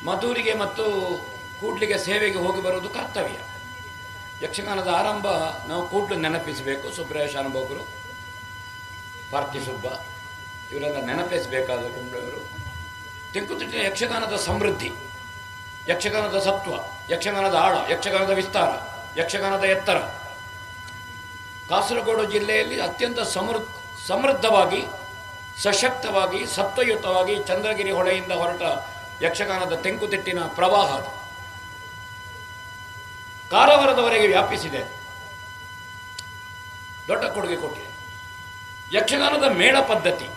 ಮಧೂರಿಗೆ ಮತ್ತು ಕೂಡ್ಲಿಗೆ ಸೇವೆಗೆ ಹೋಗಿ ಬರುವುದು ಕರ್ತವ್ಯ. ಯಕ್ಷಗಾನದ ಆರಂಭ ನಾವು ಕೂಡ್ಲು ನೆನಪಿಸಬೇಕು. ಸುಬ್ರಾಯ ಶಾನುಭೋಗರು, ಪಾರ್ಥಿ ಸುಬ್ಬ ಇವರೆಲ್ಲ ನೆನಪಿಸಬೇಕಾದ ಕುಂಬ್ಳೆಯವರು. ತೆಂಕುತಿಟ್ಟಿನ ಯಕ್ಷಗಾನದ ಸಮೃದ್ಧಿ, ಯಕ್ಷಗಾನದ ಸತ್ವ, ಯಕ್ಷಗಾನದ ಆಳ, ಯಕ್ಷಗಾನದ ವಿಸ್ತಾರ, ಯಕ್ಷಗಾನದ ಎತ್ತರ ಕಾಸರಗೋಡು ಜಿಲ್ಲೆಯಲ್ಲಿ ಅತ್ಯಂತ ಸಮೃದ್ಧವಾಗಿ, ಸಶಕ್ತವಾಗಿ, ಸತ್ವಯುತವಾಗಿ ಚಂದ್ರಗಿರಿ ಹೊಳೆಯಿಂದ ಹೊರಟ ಯಕ್ಷಗಾನದ ತೆಂಕುತಿಟ್ಟಿನ ಪ್ರವಾಹ ಕಾರವಾರದವರೆಗೆ ವ್ಯಾಪಿಸಿದೆ. ದೊಡ್ಡ ಕೊಡುಗೆ ಕೊಟ್ಟಿದೆ. ಯಕ್ಷಗಾನದ ಮೇಳ ಪದ್ಧತಿ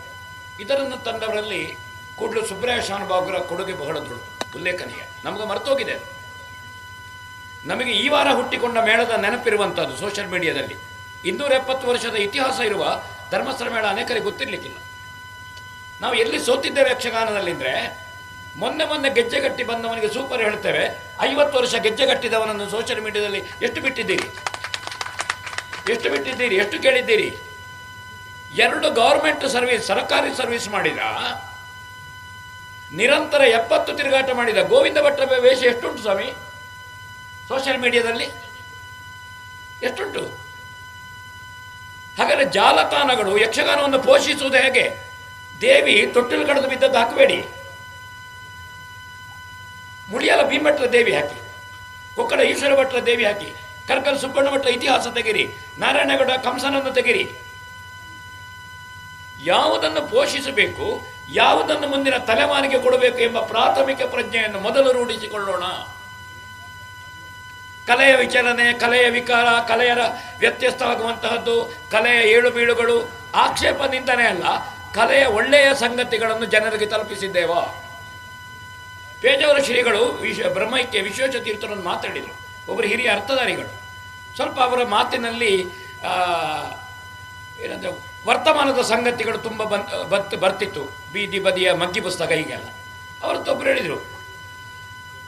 ಇದರನ್ನು ತಂದವರಲ್ಲಿ ಕೂಡ್ಲು ಸುಬ್ರಾಯ ಶಾನುಭಾಗರ ಕೊಡುಗೆ ಬಹಳ ದೊಡ್ಡ ಉಲ್ಲೇಖನೀಯ. ನಮಗೆ ಮರ್ತೋಗಿದೆ. ನಮಗೆ ಈ ವಾರ ಹುಟ್ಟಿಕೊಂಡ ಮೇಳದ ನೆನಪಿರುವಂಥದ್ದು ಸೋಷಿಯಲ್ ಮೀಡಿಯಾದಲ್ಲಿ 270 ವರ್ಷದ ಇತಿಹಾಸ ಇರುವ ಧರ್ಮಸ್ಥಳ ಮೇಳ ಅನೇಕರಿಗೆ ಗೊತ್ತಿರಲಿಕ್ಕಿಲ್ಲ. ನಾವು ಎಲ್ಲಿ ಸೋತಿದ್ದೇವೆ ಯಕ್ಷಗಾನದಲ್ಲಿ ಅಂದರೆ, ಮೊನ್ನೆ ಗೆಜ್ಜೆಗಟ್ಟಿ ಬಂದವನಿಗೆ ಸೂಪರ್ ಹೇಳ್ತೇವೆ, 50 ವರ್ಷ ಗೆಜ್ಜೆಗಟ್ಟಿದವನನ್ನು ಸೋಷಿಯಲ್ ಮೀಡಿಯಾದಲ್ಲಿ ಎಷ್ಟು ಬಿಟ್ಟಿದ್ದೀರಿ, ಎಷ್ಟು ಕೇಳಿದ್ದೀರಿ? 2 ಗೌರ್ಮೆಂಟ್ ಸರ್ವಿಸ್, ಸರ್ಕಾರಿ ಸರ್ವಿಸ್ ಮಾಡಿದ, ನಿರಂತರ 70 ತಿರುಗಾಟ ಮಾಡಿದ ಗೋವಿಂದ ಭಟ್ಟ ವೇಷ ಎಷ್ಟುಂಟು ಸ್ವಾಮಿ ಸೋಷಿಯಲ್ ಮೀಡಿಯಾದಲ್ಲಿ? ಎಷ್ಟುಂಟು? ಹಾಗಾದರೆ ಜಾಲತಾಣಗಳು ಯಕ್ಷಗಾನವನ್ನು ಪೋಷಿಸುವುದು ಹೇಗೆ? ದೇವಿ ತೊಟ್ಟಿಲು ಕಡಿದು ಬಿದ್ದದ್ದು ಹಾಕಬೇಡಿ. ಮುಳಿಯಾಲ ಭೀಮಭಟ್ರ ದೇವಿ ಹಾಕಿ, ಕೊಕ್ಕಡ ಈಶ್ವರ ಭಟ್ರ ದೇವಿ ಹಾಕಿ, ಕರ್ಕಲ್ ಸುಬ್ಬಣ್ಣ ಭಟ್ರ ಇತಿಹಾಸ ತೆಗಿರಿ, ನಾರಾಯಣಗೌಡ ಕಂಸನನ್ನು ತೆಗಿರಿ. ಯಾವುದನ್ನು ಪೋಷಿಸಬೇಕು, ಯಾವುದನ್ನು ಮುಂದಿನ ತಲೆಮಾರಿಗೆ ಕೊಡಬೇಕು ಎಂಬ ಪ್ರಾಥಮಿಕ ಪ್ರಜ್ಞೆಯನ್ನು ಮೊದಲು ರೂಢಿಸಿಕೊಳ್ಳೋಣ. ಕಲೆಯ ವಿಚಲನೆ, ಕಲೆಯ ವಿಕಾರ, ಕಲೆಯ ವ್ಯತ್ಯಸ್ತವಾಗುವಂತಹದ್ದು, ಕಲೆಯ ಏಳು ಬೀಳುಗಳು ಆಕ್ಷೇಪ ನಿಂದನೆ ಅಲ್ಲ, ಕಲೆಯ ಒಳ್ಳೆಯ ಸಂಗತಿಗಳನ್ನು ಜನರಿಗೆ ತಲುಪಿಸಿದ್ದೇವಾ? ಪೇಜಾವರ ಶ್ರೀಗಳು ಬ್ರಹ್ಮೈಕ್ಯ ವಿಶ್ವೇಶ ತೀರ್ಥರನ್ನು ಮಾತಾಡಿದರು. ಒಬ್ಬರು ಹಿರಿಯ ಅರ್ಥಧಾರಿಗಳು. ಸ್ವಲ್ಪ ಅವರ ಮಾತಿನಲ್ಲಿ ಏನಂದರೆ ವರ್ತಮಾನದ ಸಂಗತಿಗಳು ತುಂಬ ಬರ್ತಿತ್ತು. ಬೀದಿ ಬದಿಯ ಮಗ್ಗಿ ಪುಸ್ತಕ ಹೀಗೆಲ್ಲ. ಅವರತ್ತೊಬ್ಬರು ಹೇಳಿದರು,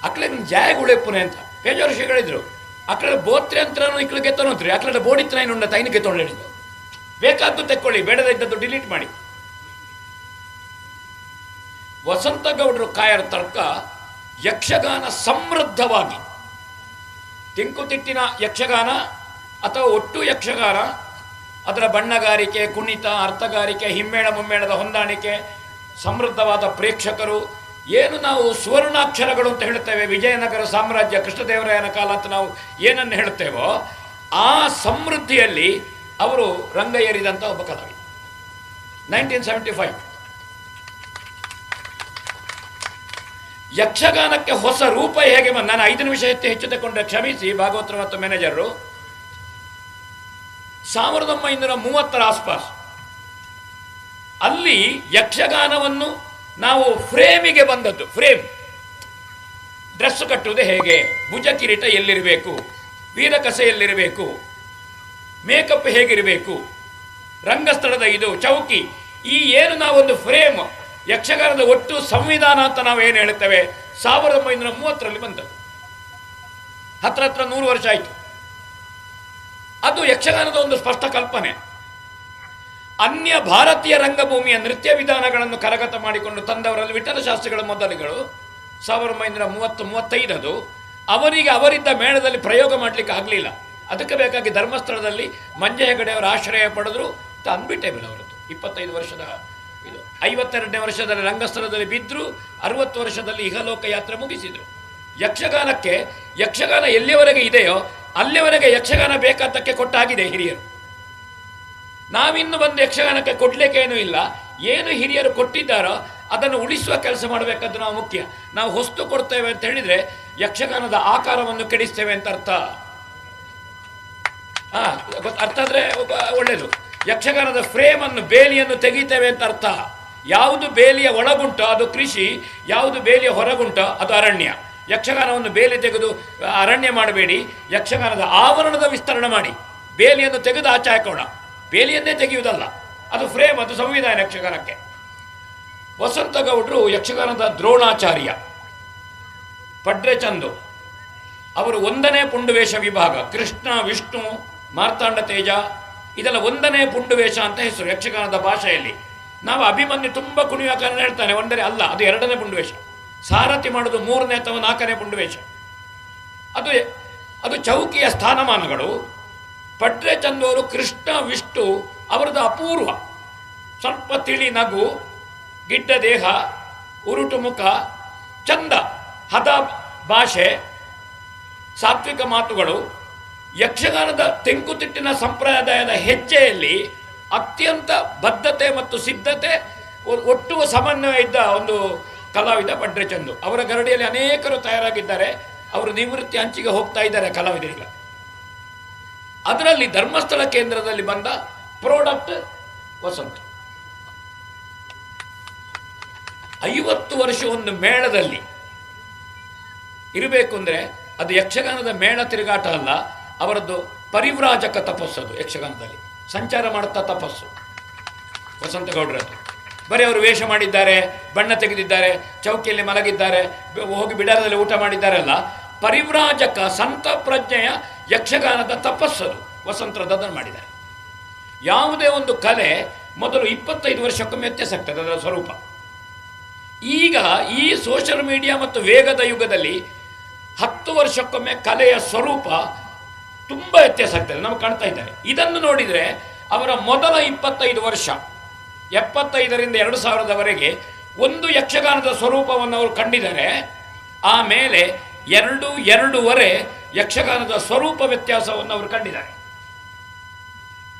ಅಕ್ಳೆ ಜಾಯಗುಳೆಪ್ಪುನೆ ಅಂತ. ಪೇಜಾವರ ಶ್ರೀಗಳಿದ್ರು, ಅಕ್ಳ ಬೋತ್ರೆ ಅಂತನೂ ಇಕ್ಳು ಗೆತ್ತನೋತ್ರಿ, ಅಕ್ಳ ಬೋಡಿತ್ರ ಏನುಂಡ ತೈನ ಗೆತ್ತೊಂಡು ಹೇಳಿದ್ರು. ಬೇಕಾದ್ದು ತೆಕ್ಕೊಳ್ಳಿ, ಬೇಡದಿದ್ದದ್ದು ಡಿಲೀಟ್ ಮಾಡಿ. ವಸಂತಗೌಡರು ಕಾಯರ ತರ್ಕ, ಯಕ್ಷಗಾನ ಸಮೃದ್ಧವಾಗಿ, ತೆಂಕುತಿಟ್ಟಿನ ಯಕ್ಷಗಾನ ಅಥವಾ ಒಟ್ಟು ಯಕ್ಷಗಾನ, ಅದರ ಬಣ್ಣಗಾರಿಕೆ, ಕುಣಿತ, ಅರ್ಥಗಾರಿಕೆ, ಹಿಮ್ಮೇಳ ಮುಮ್ಮೇಳದ ಹೊಂದಾಣಿಕೆ, ಸಮೃದ್ಧವಾದ ಪ್ರೇಕ್ಷಕರು, ಏನು ನಾವು ಸುವರ್ಣಾಕ್ಷರಗಳು ಅಂತ ಹೇಳ್ತೇವೆ, ವಿಜಯನಗರ ಸಾಮ್ರಾಜ್ಯ, ಕೃಷ್ಣದೇವರಾಯನ ಕಾಲ ಅಂತ ನಾವು ಏನನ್ನು ಹೇಳ್ತೇವೋ ಆ ಸಮೃದ್ಧಿಯಲ್ಲಿ ಅವರು ರಂಗ ಏರಿದಂಥ ಒಬ್ಬ ಕಲಾವಿದ. 1975 ಯಕ್ಷಗಾನಕ್ಕೆ ಹೊಸ ರೂಪ ಹೇಗೆ ನಾನು 5 ನಿಮಿಷ ಹೆಚ್ಚು ತಗೊಂಡ್ರೆ ಕ್ಷಮಿಸಿ ಭಾಗವತರ ಮತ್ತು ಮ್ಯಾನೇಜರು. 1930 ಆಸ್ಪಾಸ್ ಅಲ್ಲಿ ಯಕ್ಷಗಾನವನ್ನು ನಾವು ಫ್ರೇಮಿಗೆ ಬಂದದ್ದು. ಫ್ರೇಮ್, ಡ್ರೆಸ್ ಕಟ್ಟುವುದು ಹೇಗೆ, ಭುಜ ಕಿರೀಟ ಎಲ್ಲಿರಬೇಕು, ವೀರಕಸೆ ಎಲ್ಲಿರಬೇಕು, ಮೇಕಪ್ ಹೇಗಿರಬೇಕು, ರಂಗಸ್ಥಳದ ಇದು ಚೌಕಿ, ಈ ಏನು ನಾವೊಂದು ಫ್ರೇಮ್, ಯಕ್ಷಗಾನದ ಒಟ್ಟು ಸಂವಿಧಾನ ಅಂತ ನಾವು ಏನು ಹೇಳ್ತೇವೆ, 1930ರಲ್ಲಿ ಬಂದದ್ದು. ಹತ್ರ 100 ವರ್ಷ ಆಯಿತು. ಅದು ಯಕ್ಷಗಾನದ ಒಂದು ಸ್ಪಷ್ಟ ಕಲ್ಪನೆ. ಅನ್ಯ ಭಾರತೀಯ ರಂಗಭೂಮಿಯ ನೃತ್ಯ ವಿಧಾನಗಳನ್ನು ಕರಗತ ಮಾಡಿಕೊಂಡು ತಂದವರಲ್ಲಿ ವಿಠಲ ಶಾಸ್ತ್ರಿಗಳ ಮೊದಲಿಗಳು 1930-35 ಅದು. ಅವರಿಗೆ ಅವರಿದ್ದ ಮೇಳದಲ್ಲಿ ಪ್ರಯೋಗ ಮಾಡಲಿಕ್ಕೆ ಆಗಲಿಲ್ಲ. ಅದಕ್ಕೆ ಬೇಕಾಗಿ ಧರ್ಮಸ್ಥಳದಲ್ಲಿ ಮಂಜ ಹೆಗಡೆಯವರ ಆಶ್ರಯ ಪಡೆದ್ರು. ಅನ್ಬಿಟೇಬಲ್ ಅವರದ್ದು 25 ವರ್ಷದ ಇದು. 52ನೇ ವರ್ಷದಲ್ಲಿ ರಂಗಸ್ಥಳದಲ್ಲಿ ಬಿದ್ದರು. 60 ವರ್ಷದಲ್ಲಿ ಇಹಲೋಕ ಯಾತ್ರೆ ಮುಗಿಸಿದರು. ಯಕ್ಷಗಾನಕ್ಕೆ, ಯಕ್ಷಗಾನ ಎಲ್ಲಿಯವರೆಗೆ ಇದೆಯೋ ಅಲ್ಲಿಯವರೆಗೆ ಯಕ್ಷಗಾನ ಬೇಕಾದ್ದಕ್ಕೆ ಕೊಟ್ಟಾಗಿದೆ ಹಿರಿಯರು. ನಾವಿನ್ನು ಬಂದು ಯಕ್ಷಗಾನಕ್ಕೆ ಕೊಡ್ಲಿಕ್ಕೇನೂ ಇಲ್ಲ. ಏನು ಹಿರಿಯರು ಕೊಟ್ಟಿದ್ದಾರೋ ಅದನ್ನು ಉಳಿಸುವ ಕೆಲಸ ಮಾಡಬೇಕಾದ್ದು ನಾವು ಮುಖ್ಯ. ನಾವು ಹೊಸ್ತು ಕೊಡ್ತೇವೆ ಅಂತ ಹೇಳಿದರೆ ಯಕ್ಷಗಾನದ ಆಕಾರವನ್ನು ಕೆಡಿಸ್ತೇವೆ ಅಂತ ಅರ್ಥ. ಅರ್ಥ ಅಂದರೆ ಒಳ್ಳೆಯದು. ಯಕ್ಷಗಾನದ ಫ್ರೇಮನ್ನು, ಬೇಲಿಯನ್ನು ತೆಗಿತೇವೆ ಅಂತ ಅರ್ಥ. ಯಾವುದು ಬೇಲಿಯ ಒಳಗುಂಟೋ ಅದು ಕೃಷಿ, ಯಾವುದು ಬೇಲಿಯ ಹೊರಗುಂಟೋ ಅದು ಅರಣ್ಯ. ಯಕ್ಷಗಾನವನ್ನು ಬೇಲಿ ತೆಗೆದು ಅರಣ್ಯ ಮಾಡಬೇಡಿ, ಯಕ್ಷಗಾನದ ಆವರಣದ ವಿಸ್ತರಣೆ ಮಾಡಿ. ಬೇಲಿಯನ್ನು ತೆಗೆದು ಆಚೆ ಹಾಕೋಣ, ಬೇಲಿಯನ್ನೇ ತೆಗೆಯುವುದಲ್ಲ. ಅದು ಫ್ರೇಮ್, ಅದು ಸಂವಿಧಾನ ಯಕ್ಷಗಾನಕ್ಕೆ. ವಸಂತಗೌಡರು ಯಕ್ಷಗಾನದ ದ್ರೋಣಾಚಾರ್ಯ. ಪಡ್ರೆಚಂದು ಅವರು 1ನೇ ಪುಂಡುವೇಷ ವಿಭಾಗ, ಕೃಷ್ಣ, ವಿಷ್ಣು, ಮಾರ್ತಾಂಡ ತೇಜ, ಇದೆಲ್ಲ 1ನೇ ಪುಂಡುವೇಷ ಅಂತ ಹೆಸರು ಯಕ್ಷಗಾನದ ಭಾಷೆಯಲ್ಲಿ. ನಾವು ಅಭಿಮನ್ಯು ತುಂಬ ಕುಣಿಯುವ ಕಾರಣ ಹೇಳ್ತಾನೆ 1ನೇ ಅಲ್ಲ, ಅದು 2ನೇ ಪುಂಡುವೇಷ. ಸಾರಥಿ ಮಾಡೋದು 3ನೇ ಅಥವಾ 4ನೇ ಪುಂಡವೇಷ. ಅದು ಅದು ಚೌಕಿಯ ಸ್ಥಾನಮಾನಗಳು. ಪಡ್ರೆ ಚಂದವರು ಕೃಷ್ಣ ವಿಷ್ಣು ಅವರದ್ದು ಅಪೂರ್ವ. ಸ್ವಲ್ಪ ತಿಳಿ ನಗು, ಗಿಡ್ಡ ದೇಹ, ಉರುಟು ಮುಖ, ಚಂದ, ಹದ ಭಾಷೆ, ಸಾತ್ವಿಕ ಮಾತುಗಳು. ಯಕ್ಷಗಾನದ ತೆಂಕುತಿಟ್ಟಿನ ಸಂಪ್ರದಾಯದ ಹೆಜ್ಜೆಯಲ್ಲಿ ಅತ್ಯಂತ ಬದ್ಧತೆ ಮತ್ತು ಸಿದ್ಧತೆ ಒಟ್ಟು ಸಮನ್ವಯ ಇದ್ದ ಒಂದು ಕಲಾವಿದ ಪಡ್ರೆ ಚಂದು. ಅವರ ಗರಡಿಯಲ್ಲಿ ಅನೇಕರು ತಯಾರಾಗಿದ್ದಾರೆ. ಅವರು ನಿವೃತ್ತಿ ಅಂಚಿಗೆ ಹೋಗ್ತಾ ಇದ್ದಾರೆ ಕಲಾವಿದರಿಗೆ. ಅದರಲ್ಲಿ ಧರ್ಮಸ್ಥಳ ಕೇಂದ್ರದಲ್ಲಿ ಬಂದ ಪ್ರಾಡಕ್ಟ್ ವಸಂತ. 50 ವರ್ಷ ಒಂದು ಮೇಳದಲ್ಲಿ ಇರಬೇಕು ಅಂದರೆ ಅದು ಯಕ್ಷಗಾನದ ಮೇಳ ತಿರುಗಾಟ ಅಲ್ಲ, ಅವರದ್ದು ಪರಿವ್ರಾಜಕ ತಪಸ್ಸದು. ಯಕ್ಷಗಾನದಲ್ಲಿ ಸಂಚಾರ ಮಾಡುತ್ತಾ ತಪಸ್ಸು ವಸಂತ ಗೌಡ್ರದ್ದು. ಬರೀ ಅವರು ವೇಷ ಮಾಡಿದ್ದಾರೆ, ಬಣ್ಣ ತೆಗೆದಿದ್ದಾರೆ, ಚೌಕಿಯಲ್ಲಿ ಮಲಗಿದ್ದಾರೆ, ಹೋಗಿ ಬಿಡಾರದಲ್ಲಿ ಊಟ ಮಾಡಿದ್ದಾರಲ್ಲ. ಪರಿವ್ರಾಜಕ ಸಂತ ಪ್ರಜ್ಞೆಯ ಯಕ್ಷಗಾನದ ತಪಸ್ಸದು ವಸಂತರದನ್ನು ಮಾಡಿದ್ದಾರೆ. ಯಾವುದೇ ಒಂದು ಕಲೆ ಮೊದಲು 25 ವರ್ಷಕ್ಕೊಮ್ಮೆ ವ್ಯತ್ಯಾಸ ಆಗ್ತದೆ ಅದರ ಸ್ವರೂಪ. ಈಗ ಈ ಸೋಷಿಯಲ್ ಮೀಡಿಯಾ ಮತ್ತು ವೇಗದ ಯುಗದಲ್ಲಿ 10 ವರ್ಷಕ್ಕೊಮ್ಮೆ ಕಲೆಯ ಸ್ವರೂಪ ತುಂಬ ವ್ಯತ್ಯಾಸ ಆಗ್ತದೆ, ನಮಗೆ ಕಾಣ್ತಾ ಇದ್ದಾರೆ. ಇದನ್ನು ನೋಡಿದರೆ ಅವರ ಮೊದಲ 25 ವರ್ಷ 75ರಿಂದ 2000ರವರೆಗೆ ಒಂದು ಯಕ್ಷಗಾನದ ಸ್ವರೂಪವನ್ನು ಅವರು ಕಂಡಿದ್ದಾರೆ. ಆಮೇಲೆ 2-2.5 ಯಕ್ಷಗಾನದ ಸ್ವರೂಪ ವ್ಯತ್ಯಾಸವನ್ನು ಅವರು ಕಂಡಿದ್ದಾರೆ.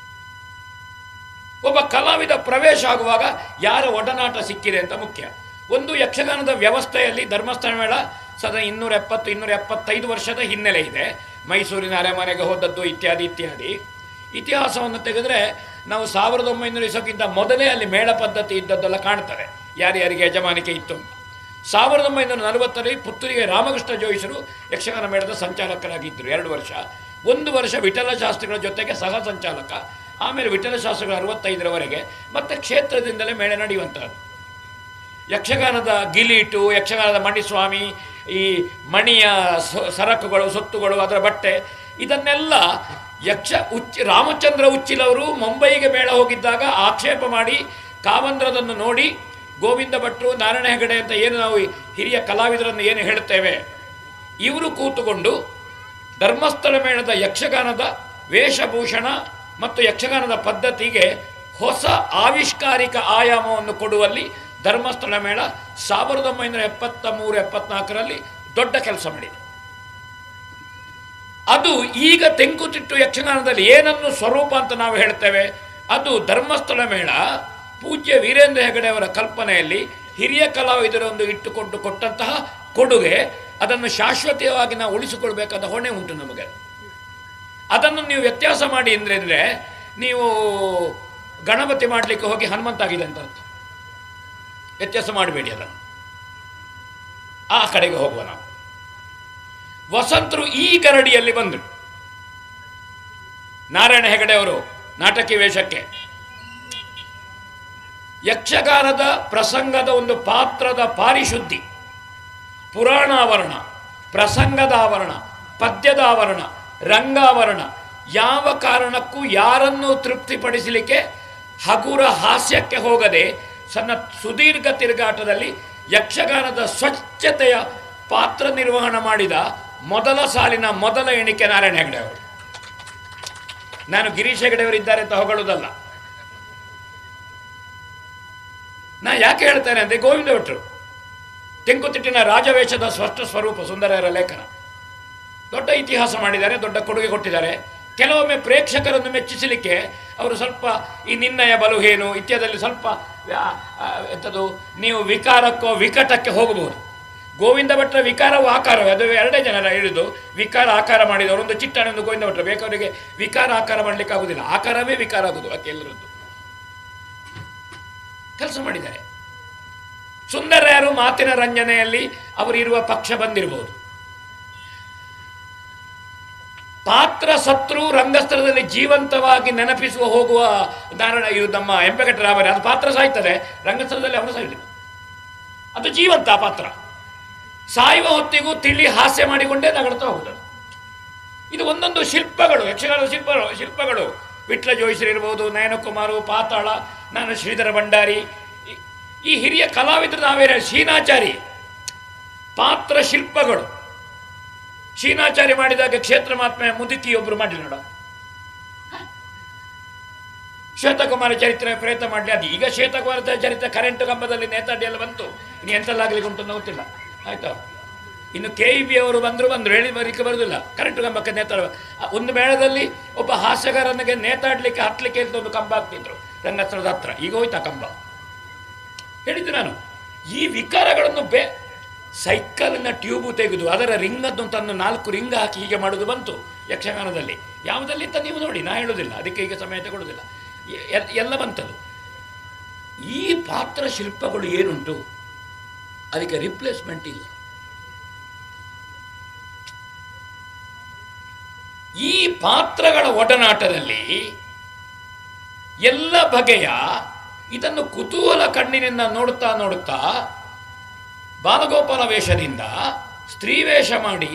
ಒಬ್ಬ ಕಲಾವಿದ ಪ್ರವೇಶ ಆಗುವಾಗ ಯಾರ ಒಡನಾಟ ಸಿಕ್ಕಿದೆ ಅಂತ ಮುಖ್ಯ. ಒಂದು ಯಕ್ಷಗಾನದ ವ್ಯವಸ್ಥೆಯಲ್ಲಿ ಧರ್ಮಸ್ಥಳ ಮೇಳ ಸದಾ 270-275 ವರ್ಷದ ಹಿನ್ನೆಲೆ ಇದೆ. ಮೈಸೂರಿನ ಅರಮನೆಗೆ ಹೋದದ್ದು ಇತ್ಯಾದಿ ಇತ್ಯಾದಿ. ಇತಿಹಾಸವನ್ನು ತೆಗೆದರೆ ನಾವು 1900 ಇಸಕ್ಕಿಂತ ಮೊದಲೇ ಅಲ್ಲಿ ಮೇಳ ಪದ್ಧತಿ ಇದ್ದದ್ದೆಲ್ಲ ಕಾಣ್ತದೆ, ಯಾರ್ಯಾರಿಗೆ ಯಜಮಾನಿಕೆ ಇತ್ತು. 1940ರಲ್ಲಿ ಪುತ್ತೂರಿಗೆ ರಾಮಕೃಷ್ಣ ಜೋಯಿಸರು ಯಕ್ಷಗಾನ ಮೇಳದ ಸಂಚಾಲಕರಾಗಿದ್ದರು 2 ವರ್ಷ. 1 ವರ್ಷ ವಿಠಲ ಶಾಸ್ತ್ರಿಗಳ ಜೊತೆಗೆ ಸಹ ಸಂಚಾಲಕ. ಆಮೇಲೆ ವಿಠಲ ಶಾಸ್ತ್ರಿಗಳು 65ರವರೆಗೆ ಮತ್ತೆ ಕ್ಷೇತ್ರದಿಂದಲೇ ಮೇಳ ನಡೆಯುವಂಥದ್ದು. ಯಕ್ಷಗಾನದ ಗಿಲೀಟು, ಯಕ್ಷಗಾನದ ಮಣಿಸ್ವಾಮಿ, ಈ ಮಣಿಯ ಸರಕುಗಳು, ಸೊತ್ತುಗಳು, ಅದರ ಬಟ್ಟೆ, ಇದನ್ನೆಲ್ಲ ರಾಮಚಂದ್ರ ಉಚ್ಚಿಲವರು ಮುಂಬೈಗೆ ಮೇಳ ಹೋಗಿದ್ದಾಗ ಆಕ್ಷೇಪ ಮಾಡಿ ಕಾವಂದ್ರದನ್ನು ನೋಡಿ ಗೋವಿಂದ ಭಟ್ರು, ನಾರಾಯಣ ಹೆಗಡೆ ಅಂತ ಏನು ನಾವು ಹಿರಿಯ ಕಲಾವಿದರನ್ನು ಏನು ಹೇಳುತ್ತೇವೆ, ಇವರು ಕೂತುಕೊಂಡು ಧರ್ಮಸ್ಥಳ ಮೇಳದ ಯಕ್ಷಗಾನದ ವೇಷಭೂಷಣ ಮತ್ತು ಯಕ್ಷಗಾನದ ಪದ್ಧತಿಗೆ ಹೊಸ ಆವಿಷ್ಕಾರಿಕ ಆಯಾಮವನ್ನು ಕೊಡುವಲ್ಲಿ ಧರ್ಮಸ್ಥಳ ಮೇಳ 1973-74ರಲ್ಲಿ ದೊಡ್ಡ ಕೆಲಸ ಮಾಡಿದೆ. ಅದು ಈಗ ತೆಂಕುತಿಟ್ಟು ಯಕ್ಷಗಾನದಲ್ಲಿ ಏನನ್ನು ಸ್ವರೂಪ ಅಂತ ನಾವು ಹೇಳ್ತೇವೆ, ಅದು ಧರ್ಮಸ್ಥಳ ಮೇಳ ಪೂಜ್ಯ ವೀರೇಂದ್ರ ಹೆಗಡೆ ಅವರ ಕಲ್ಪನೆಯಲ್ಲಿ ಹಿರಿಯ ಕಲಾವಿದರೊಂದು ಇಟ್ಟುಕೊಂಡು ಕೊಟ್ಟಂತಹ ಕೊಡುಗೆ. ಅದನ್ನು ಶಾಶ್ವತವಾಗಿ ನಾವು ಉಳಿಸಿಕೊಳ್ಬೇಕಾದ ಹೊಣೆ ಉಂಟು ನಮಗೆ. ಅದನ್ನು ನೀವು ವ್ಯತ್ಯಾಸ ಮಾಡಿ ಅಂದರೆ ನೀವು ಗಣಪತಿ ಮಾಡಲಿಕ್ಕೆ ಹೋಗಿ ಹನುಮಂತಾಗಿದೆ ಅಂತ ಅರ್ಥ. ವ್ಯತ್ಯಾಸ ಮಾಡಬೇಡಿ, ಅದನ್ನು ಆ ಕಡೆಗೆ ಹೋಗುವ ನಾವು. ವಸಂತರು ಈ ಗರಡಿಯಲ್ಲಿ ಬಂದರು. ನಾರಾಯಣ ಹೆಗಡೆ ಅವರು ನಾಟಕಿ ವೇಷಕ್ಕೆ ಯಕ್ಷಗಾನದ ಪ್ರಸಂಗದ ಒಂದು ಪಾತ್ರದ ಪಾರಿಶುದ್ಧಿ, ಪುರಾಣಾವರಣ, ಪ್ರಸಂಗದ ಆವರಣ, ಪದ್ಯದ ಆವರಣ, ರಂಗಾವರಣ, ಯಾವ ಕಾರಣಕ್ಕೂ ಯಾರನ್ನೂ ತೃಪ್ತಿಪಡಿಸಲಿಕ್ಕೆ ಹಗುರ ಹಾಸ್ಯಕ್ಕೆ ಹೋಗದೆ ಸಣ್ಣ ಸುದೀರ್ಘ ತಿರುಗಾಟದಲ್ಲಿ ಯಕ್ಷಗಾನದ ಸ್ವಚ್ಛತೆಯ ಪಾತ್ರ ನಿರ್ವಹಣೆ ಮಾಡಿದ ಮೊದಲ ಸಾಲಿನ ಮೊದಲ ಎಣಿಕೆ ನಾರಾಯಣ ಹೆಗಡೆ ಅವರು. ನಾನು ಗಿರೀಶ್ ಹೆಗಡೆ ಅವರಿದ್ದಾರೆ ಅಂತ ಹೊಗಳುವುದಲ್ಲ. ನಾ ಯಾಕೆ ಹೇಳ್ತೇನೆ ಅಂದರೆ ಗೋವಿಂದ ಭಟ್ರು ತೆಂಕುತಿಟ್ಟಿನ ರಾಜವೇಷದ ಸ್ಪಷ್ಟ ಸ್ವರೂಪ ಸುಂದರರ ಲೇಖನ ದೊಡ್ಡ ಇತಿಹಾಸ ಮಾಡಿದ್ದಾರೆ, ದೊಡ್ಡ ಕೊಡುಗೆ ಕೊಟ್ಟಿದ್ದಾರೆ. ಕೆಲವೊಮ್ಮೆ ಪ್ರೇಕ್ಷಕರನ್ನು ಮೆಚ್ಚಿಸಲಿಕ್ಕೆ ಅವರು ಸ್ವಲ್ಪ ಈ ನಿನ್ನಯ ಬಲುಹೇನು ಇತ್ಯಾದಿಯಲ್ಲಿ ಸ್ವಲ್ಪ ಎಂಥದ್ದು ನೀವು ವಿಕಾರಕ್ಕೋ ವಿಕಟಕ್ಕೆ ಹೋಗಬಹುದು. ಗೋವಿಂದ ಭಟ್ರ ವಿಕಾರವು ಆಕಾರವೇ, ಅದು 2 ಜನರ ಹಿಡಿದು ವಿಕಾರ ಆಕಾರ ಮಾಡಿದವರು. ಒಂದು ಚಿಟ್ಟಣೆ, ಒಂದು ಗೋವಿಂದ ಭಟ್ರು. ಬೇಕವರಿಗೆ ವಿಕಾರ ಆಕಾರ ಮಾಡಲಿಕ್ಕೆ ಆಗುವುದಿಲ್ಲ, ಆಕಾರವೇ ವಿಕಾರ ಆಗುವುದು. ಅದಕ್ಕೆ ಎಲ್ಲರದ್ದು ಕೆಲಸ ಮಾಡಿದ್ದಾರೆ. ಸುಂದರರು ಮಾತಿನ ರಂಜನೆಯಲ್ಲಿ ಅವರಿರುವ ಪಕ್ಷ ಬಂದಿರಬಹುದು. ಪಾತ್ರ ಸತ್ರು ರಂಗಸ್ಥಳದಲ್ಲಿ ಜೀವಂತವಾಗಿ ನೆನಪಿಸುವ ಹೋಗುವ ನಾರಾಯಣ, ಇದು ನಮ್ಮ ಎಂಪೆಕಟ್ಟ ರಾಮರೇ, ಅದು ಪಾತ್ರ ಸಾಯ್ತದೆ, ರಂಗಸ್ಥಳದಲ್ಲಿ ಅವರು ಸಾಯುವುದಿಲ್ಲ, ಅದು ಜೀವಂತ ಪಾತ್ರ. ಸಾಯುವ ಹೊತ್ತಿಗೂ ತಿಳಿ ಹಾಸ್ಯ ಮಾಡಿಕೊಂಡೇ ನಗಡ್ತಾ ಹೋಗುತ್ತದೆ. ಇದು ಒಂದೊಂದು ಶಿಲ್ಪಗಳು, ಯಕ್ಷಗಾನದ ಶಿಲ್ಪಗಳು. ವಿಟ್ಲ ಜೋಯಿಸರಿರ್ಬೋದು, ನಯನಕುಮಾರು, ಪಾತಾಳ, ನಾನು ಶ್ರೀಧರ ಭಂಡಾರಿ, ಈ ಹಿರಿಯ ಕಲಾವಿದರು ನಾವೇ ಶೀನಾಚಾರಿ ಪಾತ್ರ ಶಿಲ್ಪಗಳು. ಶೀನಾಚಾರ್ಯ ಮಾಡಿದಾಗ ಕ್ಷೇತ್ರ ಮಹಾತ್ಮೆಯ ಮುದುಕಿಯೊಬ್ಬರು ಮಾಡಲಿ ನೋಡ. ಶ್ವೇತಕುಮಾರ ಚರಿತ್ರೆ ಪ್ರಯತ್ನ ಮಾಡಲಿ. ಅದು ಈಗ ಶ್ವೇತಕುಮಾರ ಚರಿತ್ರೆ ಕರೆಂಟ್ ಕಂಬದಲ್ಲಿ ನೇತಾಡಿ ಎಲ್ಲ ಬಂತು. ಇನ್ನು ಎಂತೆಲ್ಲಾಗಲಿಕ್ಕೆ ಉಂಟು ಅಂತ ಗೊತ್ತಿಲ್ಲ. ಆಯ್ತಾ? ಇನ್ನು KEB ಅವರು ಬಂದರು ಹೇಳಿ ಬರಲಿಕ್ಕೆ ಬರೋದಿಲ್ಲ. ಕರೆಂಟ್ ಕಂಬಕ್ಕೆ ನೇತಾಡ ಒಂದು ಮೇಳದಲ್ಲಿ ಒಬ್ಬ ಹಾಸ್ಯಗಾರನಿಗೆ ನೇತಾಡಲಿಕ್ಕೆ ಹತ್ತಲಿಕ್ಕೆ ಅಂತ ಒಂದು ಕಂಬ ಹಾಕ್ತಿದ್ರು ರಂಗಸ್ಥಳದ ಹತ್ರ. ಈಗ ಹೋಯ್ತಾ ಕಂಬ? ಹೇಳಿದ್ದು ನಾನು. ಈ ವಿಕಾರಗಳನ್ನು ಸೈಕಲಿನ ಟ್ಯೂಬು ತೆಗೆದು ಅದರ ರಿಂಗನ್ನು ತಂದು 4 ರಿಂಗ್ ಹಾಕಿ ಹೀಗೆ ಮಾಡೋದು ಬಂತು ಯಕ್ಷಗಾನದಲ್ಲಿ. ಯಾವುದಲ್ಲಿ ಅಂತ ನೀವು ನೋಡಿ, ನಾ ಹೇಳೋದಿಲ್ಲ, ಅದಕ್ಕೆ ಈಗ ಸಮಯ ತಗೊಳ್ಳೋದಿಲ್ಲ. ಎಲ್ಲ ಬಂತದು. ಈ ಪಾತ್ರ ಶಿಲ್ಪಗಳು ಏನುಂಟು ಅದಕ್ಕೆ ರಿಪ್ಲೇಸ್ಮೆಂಟ್ ಇಲ್ಲ. ಈ ಪಾತ್ರಗಳ ಒಡನಾಟದಲ್ಲಿ ಎಲ್ಲ ಬಗೆಯ ಇದನ್ನು ಕುತೂಹಲ ಕಣ್ಣಿನಿಂದ ನೋಡುತ್ತಾ ಬಾಲಗೋಪಾಲ ವೇಷದಿಂದ ಸ್ತ್ರೀ ವೇಷ ಮಾಡಿ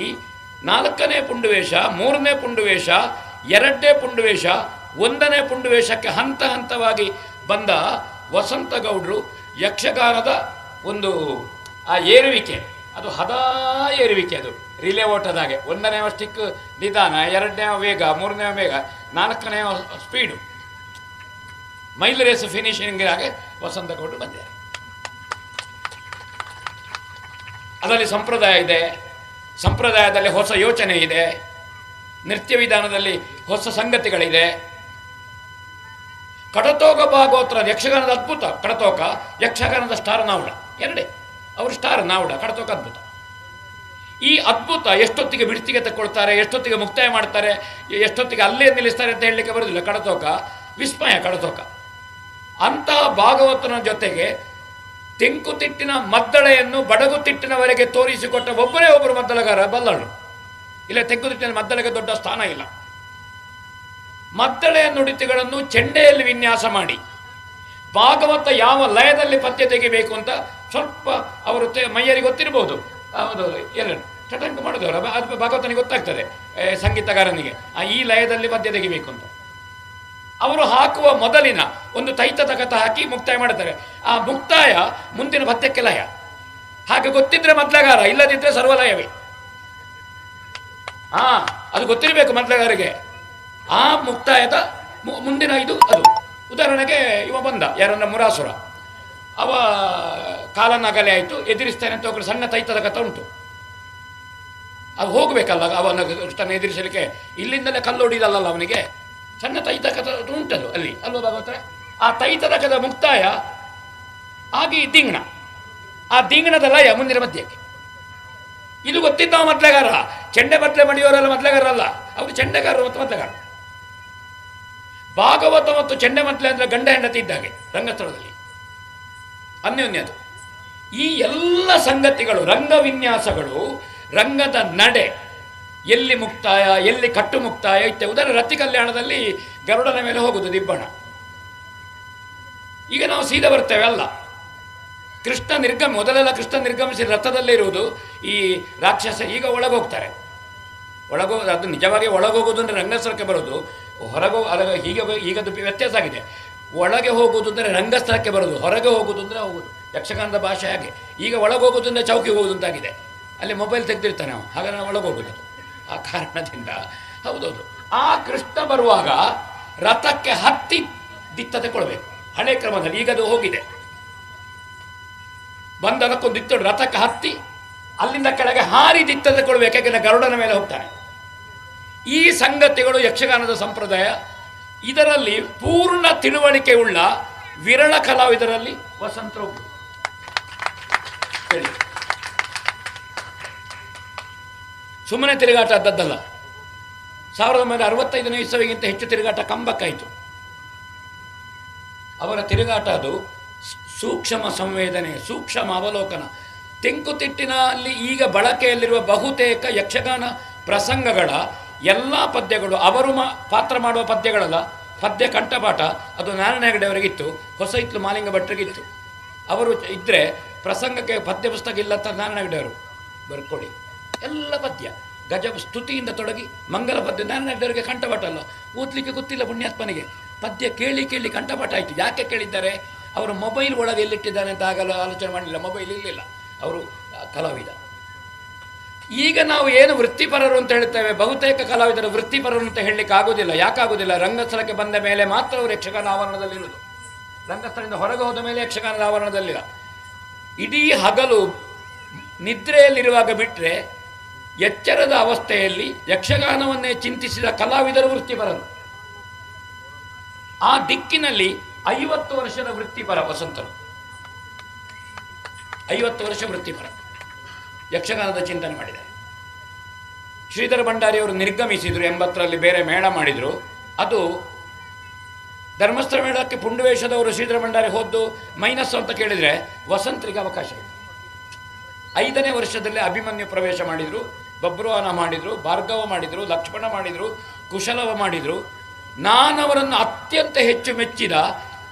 4ನೇ ಪುಂಡು ವೇಷ, 3ನೇ ಪುಂಡು ವೇಷ, 2ನೇ ಪುಂಡು ವೇಷ, 1ನೇ ಪುಂಡು ವೇಷಕ್ಕೆ ಹಂತ ಹಂತವಾಗಿ ಬಂದ ವಸಂತ ಗೌಡ್ರು ಯಕ್ಷಗಾನದ ಒಂದು ಆ ಏರುವಿಕೆ, ಅದು ಹದಾ ಏರುವಿಕೆ, ಅದು ರಿಲೇ ಓಟದಾಗೆ. 1ನೇ ಸ್ಟಿಕ್ ನಿಧಾನ, 2ನೇ ವೇಗ, 3ನೇ ವೇಗ, 4ನೇ ಸ್ಪೀಡು, ಮೈಲ್ ರೇಸ್ ಫಿನಿಶಿಂಗ್ ಆಗಿ ವಸಂತ ಗೌಡ್ರು ಬಂದಿದ್ದಾರೆ. ಅದರಲ್ಲಿ ಸಂಪ್ರದಾಯ ಇದೆ, ಸಂಪ್ರದಾಯದಲ್ಲಿ ಹೊಸ ಯೋಚನೆ ಇದೆ, ನೃತ್ಯ ವಿಧಾನದಲ್ಲಿ ಹೊಸ ಸಂಗತಿಗಳಿದೆ. ಕಡತೋಕ ಭಾಗವತರ ಯಕ್ಷಗಾನದ ಅದ್ಭುತ. ಕಡತೋಕ ಯಕ್ಷಗಾನದ ಸ್ಟಾರ್ ನಾವುಡ, ಎರಡೇ ಅವರು ಸ್ಟಾರ್ ನಾವುಡ, ಕಡತೋಕ ಅದ್ಭುತ. ಈ ಅದ್ಭುತ ಎಷ್ಟೊತ್ತಿಗೆ ಬಿಡ್ತಿಗೆ ತಗೊಳ್ತಾರೆ, ಎಷ್ಟೊತ್ತಿಗೆ ಮುಕ್ತಾಯ ಮಾಡ್ತಾರೆ, ಎಷ್ಟೊತ್ತಿಗೆ ಅಲ್ಲೇ ನಿಲ್ಲಿಸ್ತಾರೆ ಅಂತ ಹೇಳಲಿಕ್ಕೆ ಬರೋದಿಲ್ಲ. ಕಡತೋಕ ವಿಸ್ಮಯ. ಕಡತೋಕ ಅಂತಹ ಭಾಗವತನ ಜೊತೆಗೆ ತೆಂಕುತಿಟ್ಟಿನ ಮದ್ದಳೆಯನ್ನು ಬಡಗುತಿಟ್ಟಿನವರೆಗೆ ತೋರಿಸಿಕೊಟ್ಟ ಒಬ್ಬರೇ ಒಬ್ಬರು ಮದ್ದಳೆಗಾರ ಬಲ್ಲಳು. ಇಲ್ಲ, ತೆಂಕುತಿಟ್ಟಿನ ಮದ್ದಳೆಗೆ ದೊಡ್ಡ ಸ್ಥಾನ ಇಲ್ಲ. ಮದ್ದಳೆಯ ನುಡಿತುಗಳನ್ನು ಚೆಂಡೆಯಲ್ಲಿ ವಿನ್ಯಾಸ ಮಾಡಿ ಭಾಗವತ ಯಾವ ಲಯದಲ್ಲಿ ಪದ್ಯ ತೆಗಿಬೇಕು ಅಂತ ಸ್ವಲ್ಪ ಅವರು ಮೈಯರಿಗೆ ಗೊತ್ತಿರ್ಬೋದು. ಹೌದು, ಎಲ್ಲ ಚಟಂಕ ಮಾಡಿದವರು ಅದು ಭಾಗವತನಿಗೆ ಗೊತ್ತಾಗ್ತದೆ, ಸಂಗೀತಗಾರನಿಗೆ ಈ ಲಯದಲ್ಲಿ ಪದ್ಯ ತೆಗಿಬೇಕು ಅಂತ. ಅವರು ಹಾಕುವ ಮೊದಲಿನ ಒಂದು ತೈತದ ಕಥ ಹಾಕಿ ಮುಕ್ತಾಯ ಮಾಡ್ತಾರೆ. ಆ ಮುಕ್ತಾಯ ಮುಂದಿನ ಪದ್ಯಕ್ಕೆ ಲಯ. ಹಾಗೆ ಗೊತ್ತಿದ್ರೆ ಮದ್ಲಗಾರ, ಇಲ್ಲದಿದ್ದರೆ ಸರ್ವಲಯವೇ. ಅದು ಗೊತ್ತಿರಬೇಕು ಮದ್ಲಗಾರಿಗೆ. ಆ ಮುಕ್ತಾಯದ ಮುಂದಿನ ಇದು ಅದು. ಉದಾಹರಣೆಗೆ ಇವ ಬಂದ, ಯಾರನ್ನ ಮುರಾಸುರ, ಅವ ಕಾಲನಗಲೆ ಆಯಿತು, ಎದುರಿಸ್ತೇನೆ ಅಂತ ಹೋಗ್ರೆ ಸಣ್ಣ ತೈತದ ಕಥ ಉಂಟು. ಅದು ಹೋಗ್ಬೇಕಲ್ಲ ಅವನ ಕೃಷ್ಣನ ಎದುರಿಸಲಿಕ್ಕೆ, ಇಲ್ಲಿಂದಲೇ ಕಲ್ಲೊಡಿದಲ್ಲ ಅವನಿಗೆ. ಸಣ್ಣ ತೈತ ಕಥ ಉಂಟದು ಅಲ್ಲಿ ಅಲ್ವ ಭಾಗವತ. ಆ ತೈತದ ಕಥ ಮುಕ್ತಾಯ ಆಗಿ ದಿಂಗಣ, ಆ ದಿಂಗಣದ ಲಯ ಮುಂದಿನ ಮಧ್ಯಕ್ಕೆ. ಇದು ಗೊತ್ತಿದ್ದವ ಮದ್ಲೆಗಾರ. ಚೆಂಡೆ ಬದ್ಲೆ ಮಡಿಯೋರೆಲ್ಲ ಮದ್ಲೆಗಾರ ಅಲ್ಲ, ಅವರು ಚೆಂಡೆಗಾರರು ಮತ್ತು ಮದ್ಲೆಗಾರ. ಭಾಗವತ ಮತ್ತು ಚೆಂಡೆ ಮದ್ಲೆ ಅಂದರೆ ಗಂಡ ಹೆಂಡತಿ ಇದ್ದಾಗೆ ರಂಗಸ್ಥಳದಲ್ಲಿ ಅನ್ಯೋನ್ಯದು. ಈ ಎಲ್ಲ ಸಂಗತಿಗಳು, ರಂಗವಿನ್ಯಾಸಗಳು, ರಂಗದ ನಡೆ, ಎಲ್ಲಿ ಮುಕ್ತಾಯ, ಎಲ್ಲಿ ಕಟ್ಟು ಮುಕ್ತಾಯ ಇತ್ಯ. ಉದಾಹರಣೆ ರತಿ ಕಲ್ಯಾಣದಲ್ಲಿ ಗರುಡನ ಮೇಲೆ ಹೋಗುದು ದಿಬ್ಬಣ. ಈಗ ನಾವು ಸೀದಾ ಬರ್ತೇವೆ ಅಲ್ಲ. ಕೃಷ್ಣ ಮೊದಲೆಲ್ಲ ಕೃಷ್ಣ ನಿರ್ಗಮಿಸಿ ರಥದಲ್ಲೇ ಇರುವುದು. ಈ ರಾಕ್ಷಸ ಈಗ ಒಳಗೋಗ್ತಾರೆ. ಅದು ನಿಜವಾಗಿ ಒಳಗೋಗೋದು ಅಂದರೆ ರಂಗಸ್ಥಳಕ್ಕೆ ಬರೋದು, ಈಗದು ವ್ಯತ್ಯಾಸ ಆಗಿದೆ. ಒಳಗೆ ಹೋಗುವುದು ಅಂದರೆ ರಂಗಸ್ಥಳಕ್ಕೆ ಬರೋದು, ಹೊರಗೆ ಹೋಗುವುದು ಅಂದರೆ ಹೋಗುದು. ಯಕ್ಷಗಾನದ ಭಾಷೆ ಹಾಗೆ. ಈಗ ಒಳಗೋಗೋದು ಅಂದರೆ ಚೌಕಿಗೆ ಹೋಗುದು ಅಂತಾಗಿದೆ. ಅಲ್ಲಿ ಮೊಬೈಲ್ ತೆಗೆದಿರ್ತಾನೆ ನಾವು, ಹಾಗೆ ನಾವು ಒಳಗೋಗುದು. ಆ ಕಾರಣದಿಂದ ಹೌದೌದು. ಆ ಕೃಷ್ಣ ಬರುವಾಗ ರಥಕ್ಕೆ ಹತ್ತಿ ದಿತ್ತ ತಗೊಳ್ಬೇಕು ಹಳೆ ಕ್ರಮದಲ್ಲಿ. ಈಗದು ಹೋಗಿದೆ. ಬಂದದಕ್ಕೊಂದು ದಿತ್ತ ರಥಕ್ಕೆ ಹತ್ತಿ ಅಲ್ಲಿಂದ ಕೆಳಗೆ ಹಾರಿ ದಿತ್ತ ತಗೊಳ್ಬೇಕು, ಯಾಕೆಂದರೆ ಗರುಡನ ಮೇಲೆ ಹೋಗ್ತಾನೆ. ಈ ಸಂಗತಿಗಳು ಯಕ್ಷಗಾನದ ಸಂಪ್ರದಾಯ. ಇದರಲ್ಲಿ ಪೂರ್ಣ ತಿಳುವಳಿಕೆ ಉಳ್ಳ ವಿರಳ ಕಲಾವಿದರಲ್ಲಿ ವಸಂತರೊಬ್ಬರು. ಸುಮ್ಮನೆ ತಿರುಗಾಟ ಆದದ್ದಲ್ಲ. 1965ನೇ ಇಸವಿಗಿಂತ ಹೆಚ್ಚು ತಿರುಗಾಟ ಕಂಬಕ್ಕಾಯಿತು. ಅವರ ತಿರುಗಾಟ ಅದು ಸೂಕ್ಷ್ಮ ಸಂವೇದನೆ, ಸೂಕ್ಷ್ಮ ಅವಲೋಕನ. ತೆಂಕುತಿಟ್ಟಿನಲ್ಲಿ ಈಗ ಬಳಕೆಯಲ್ಲಿರುವ ಬಹುತೇಕ ಯಕ್ಷಗಾನ ಪ್ರಸಂಗಗಳ ಎಲ್ಲ ಪದ್ಯಗಳು, ಅವರು ಪಾತ್ರ ಮಾಡುವ ಪದ್ಯಗಳಲ್ಲ, ಪದ್ಯ ಕಂಠಪಾಠ ಅದು ನಾರಾಯಣ ಹೆಗಡೆ ಅವರಿಗಿತ್ತು, ಹೊಸ ಇತ್ಲು ಮಾಲಿಂಗ ಭಟ್ರಿಗಿತ್ತು. ಅವರು ಇದ್ದರೆ ಪ್ರಸಂಗಕ್ಕೆ ಪದ್ಯ ಪುಸ್ತಕ ಇಲ್ಲ ಅಂತ ನಾರಾಯಣ ಹೆಗಡೆ ಅವರು ಬರ್ಕೊಡಿ. ಎಲ್ಲ ಪದ್ಯ ಗಜ ಸ್ತುತಿಯಿಂದ ತೊಡಗಿ ಮಂಗಲ ಪದ್ಯ. ನಾರಾಯಣ ಹೆಗಡೆ ಅವರಿಗೆ ಕಂಠಪಾಠ ಅಲ್ಲ, ಓದಲಿಕ್ಕೆ ಗೊತ್ತಿಲ್ಲ ಪುಣ್ಯಾತ್ಮನಿಗೆ. ಪದ್ಯ ಕೇಳಿ ಕೇಳಿ ಕಂಠಪಾಠ ಆಯಿತು. ಯಾಕೆ ಕೇಳಿದ್ದಾರೆ? ಅವರು ಮೊಬೈಲ್ ಒಳಗೆ ಎಲ್ಲಿಟ್ಟಿದ್ದಾನೆ ಅಂತ ಆಗಲ್ಲ ಆಲೋಚನೆ ಮಾಡಲಿಲ್ಲ. ಮೊಬೈಲ್ ಇರಲಿಲ್ಲ, ಅವರು ಕಲಾವಿದ. ಈಗ ನಾವು ಏನು ವೃತ್ತಿಪರರು ಅಂತ ಹೇಳ್ತೇವೆ, ಬಹುತೇಕ ಕಲಾವಿದರು ವೃತ್ತಿಪರರು ಅಂತ ಹೇಳಲಿಕ್ಕೆ ಆಗೋದಿಲ್ಲ. ಯಾಕಾಗೋದಿಲ್ಲ? ರಂಗಸ್ಥಳಕ್ಕೆ ಬಂದ ಮೇಲೆ ಮಾತ್ರ ಅವರು ಯಕ್ಷಗಾನ ಆವರಣದಲ್ಲಿರುವುದು. ರಂಗಸ್ಥಳದಿಂದ ಹೊರಗೆ ಹೋದ ಮೇಲೆ ಯಕ್ಷಗಾನದ ಆವರಣದಲ್ಲಿಲ್ಲ. ಇಡೀ ಹಗಲು ನಿದ್ರೆಯಲ್ಲಿರುವಾಗ ಬಿಟ್ಟರೆ ಎಚ್ಚರದ ಅವಸ್ಥೆಯಲ್ಲಿ ಯಕ್ಷಗಾನವನ್ನೇ ಚಿಂತಿಸಿದ ಕಲಾವಿದರು ವೃತ್ತಿಪರರು. ಆ ದಿಕ್ಕಿನಲ್ಲಿ 50 ವರ್ಷದ ವೃತ್ತಿಪರ ವಸಂತರು, 50 ವರ್ಷ ವೃತ್ತಿಪರ ಯಕ್ಷಗಾನದ ಚಿಂತನೆ ಮಾಡಿದ್ದಾರೆ. ಶ್ರೀಧರ ಭಂಡಾರಿಯವರು ನಿರ್ಗಮಿಸಿದರು 80ರಲ್ಲಿ, ಬೇರೆ ಮೇಳ ಮಾಡಿದರು. ಅದು ಧರ್ಮಸ್ಥಳ ಮೇಳಕ್ಕೆ ಪುಂಡುವೇಷದವರು ಶ್ರೀಧರ ಭಂಡಾರಿ ಹೋದ್ದು ಮೈನಸ್ ಅಂತ ಕೇಳಿದರೆ ವಸಂತರಿಗೆ ಅವಕಾಶ ಇದೆ. 5ನೇ ವರ್ಷದಲ್ಲಿ ಅಭಿಮನ್ಯು ಪ್ರವೇಶ ಮಾಡಿದರು, ಬಬ್ರುವಾನ ಮಾಡಿದರು, ಭಾರ್ಗವ ಮಾಡಿದರು, ಲಕ್ಷ್ಮಣ ಮಾಡಿದರು, ಕುಶಲವ ಮಾಡಿದರು. ನಾನವರನ್ನು ಅತ್ಯಂತ ಹೆಚ್ಚು ಮೆಚ್ಚಿದ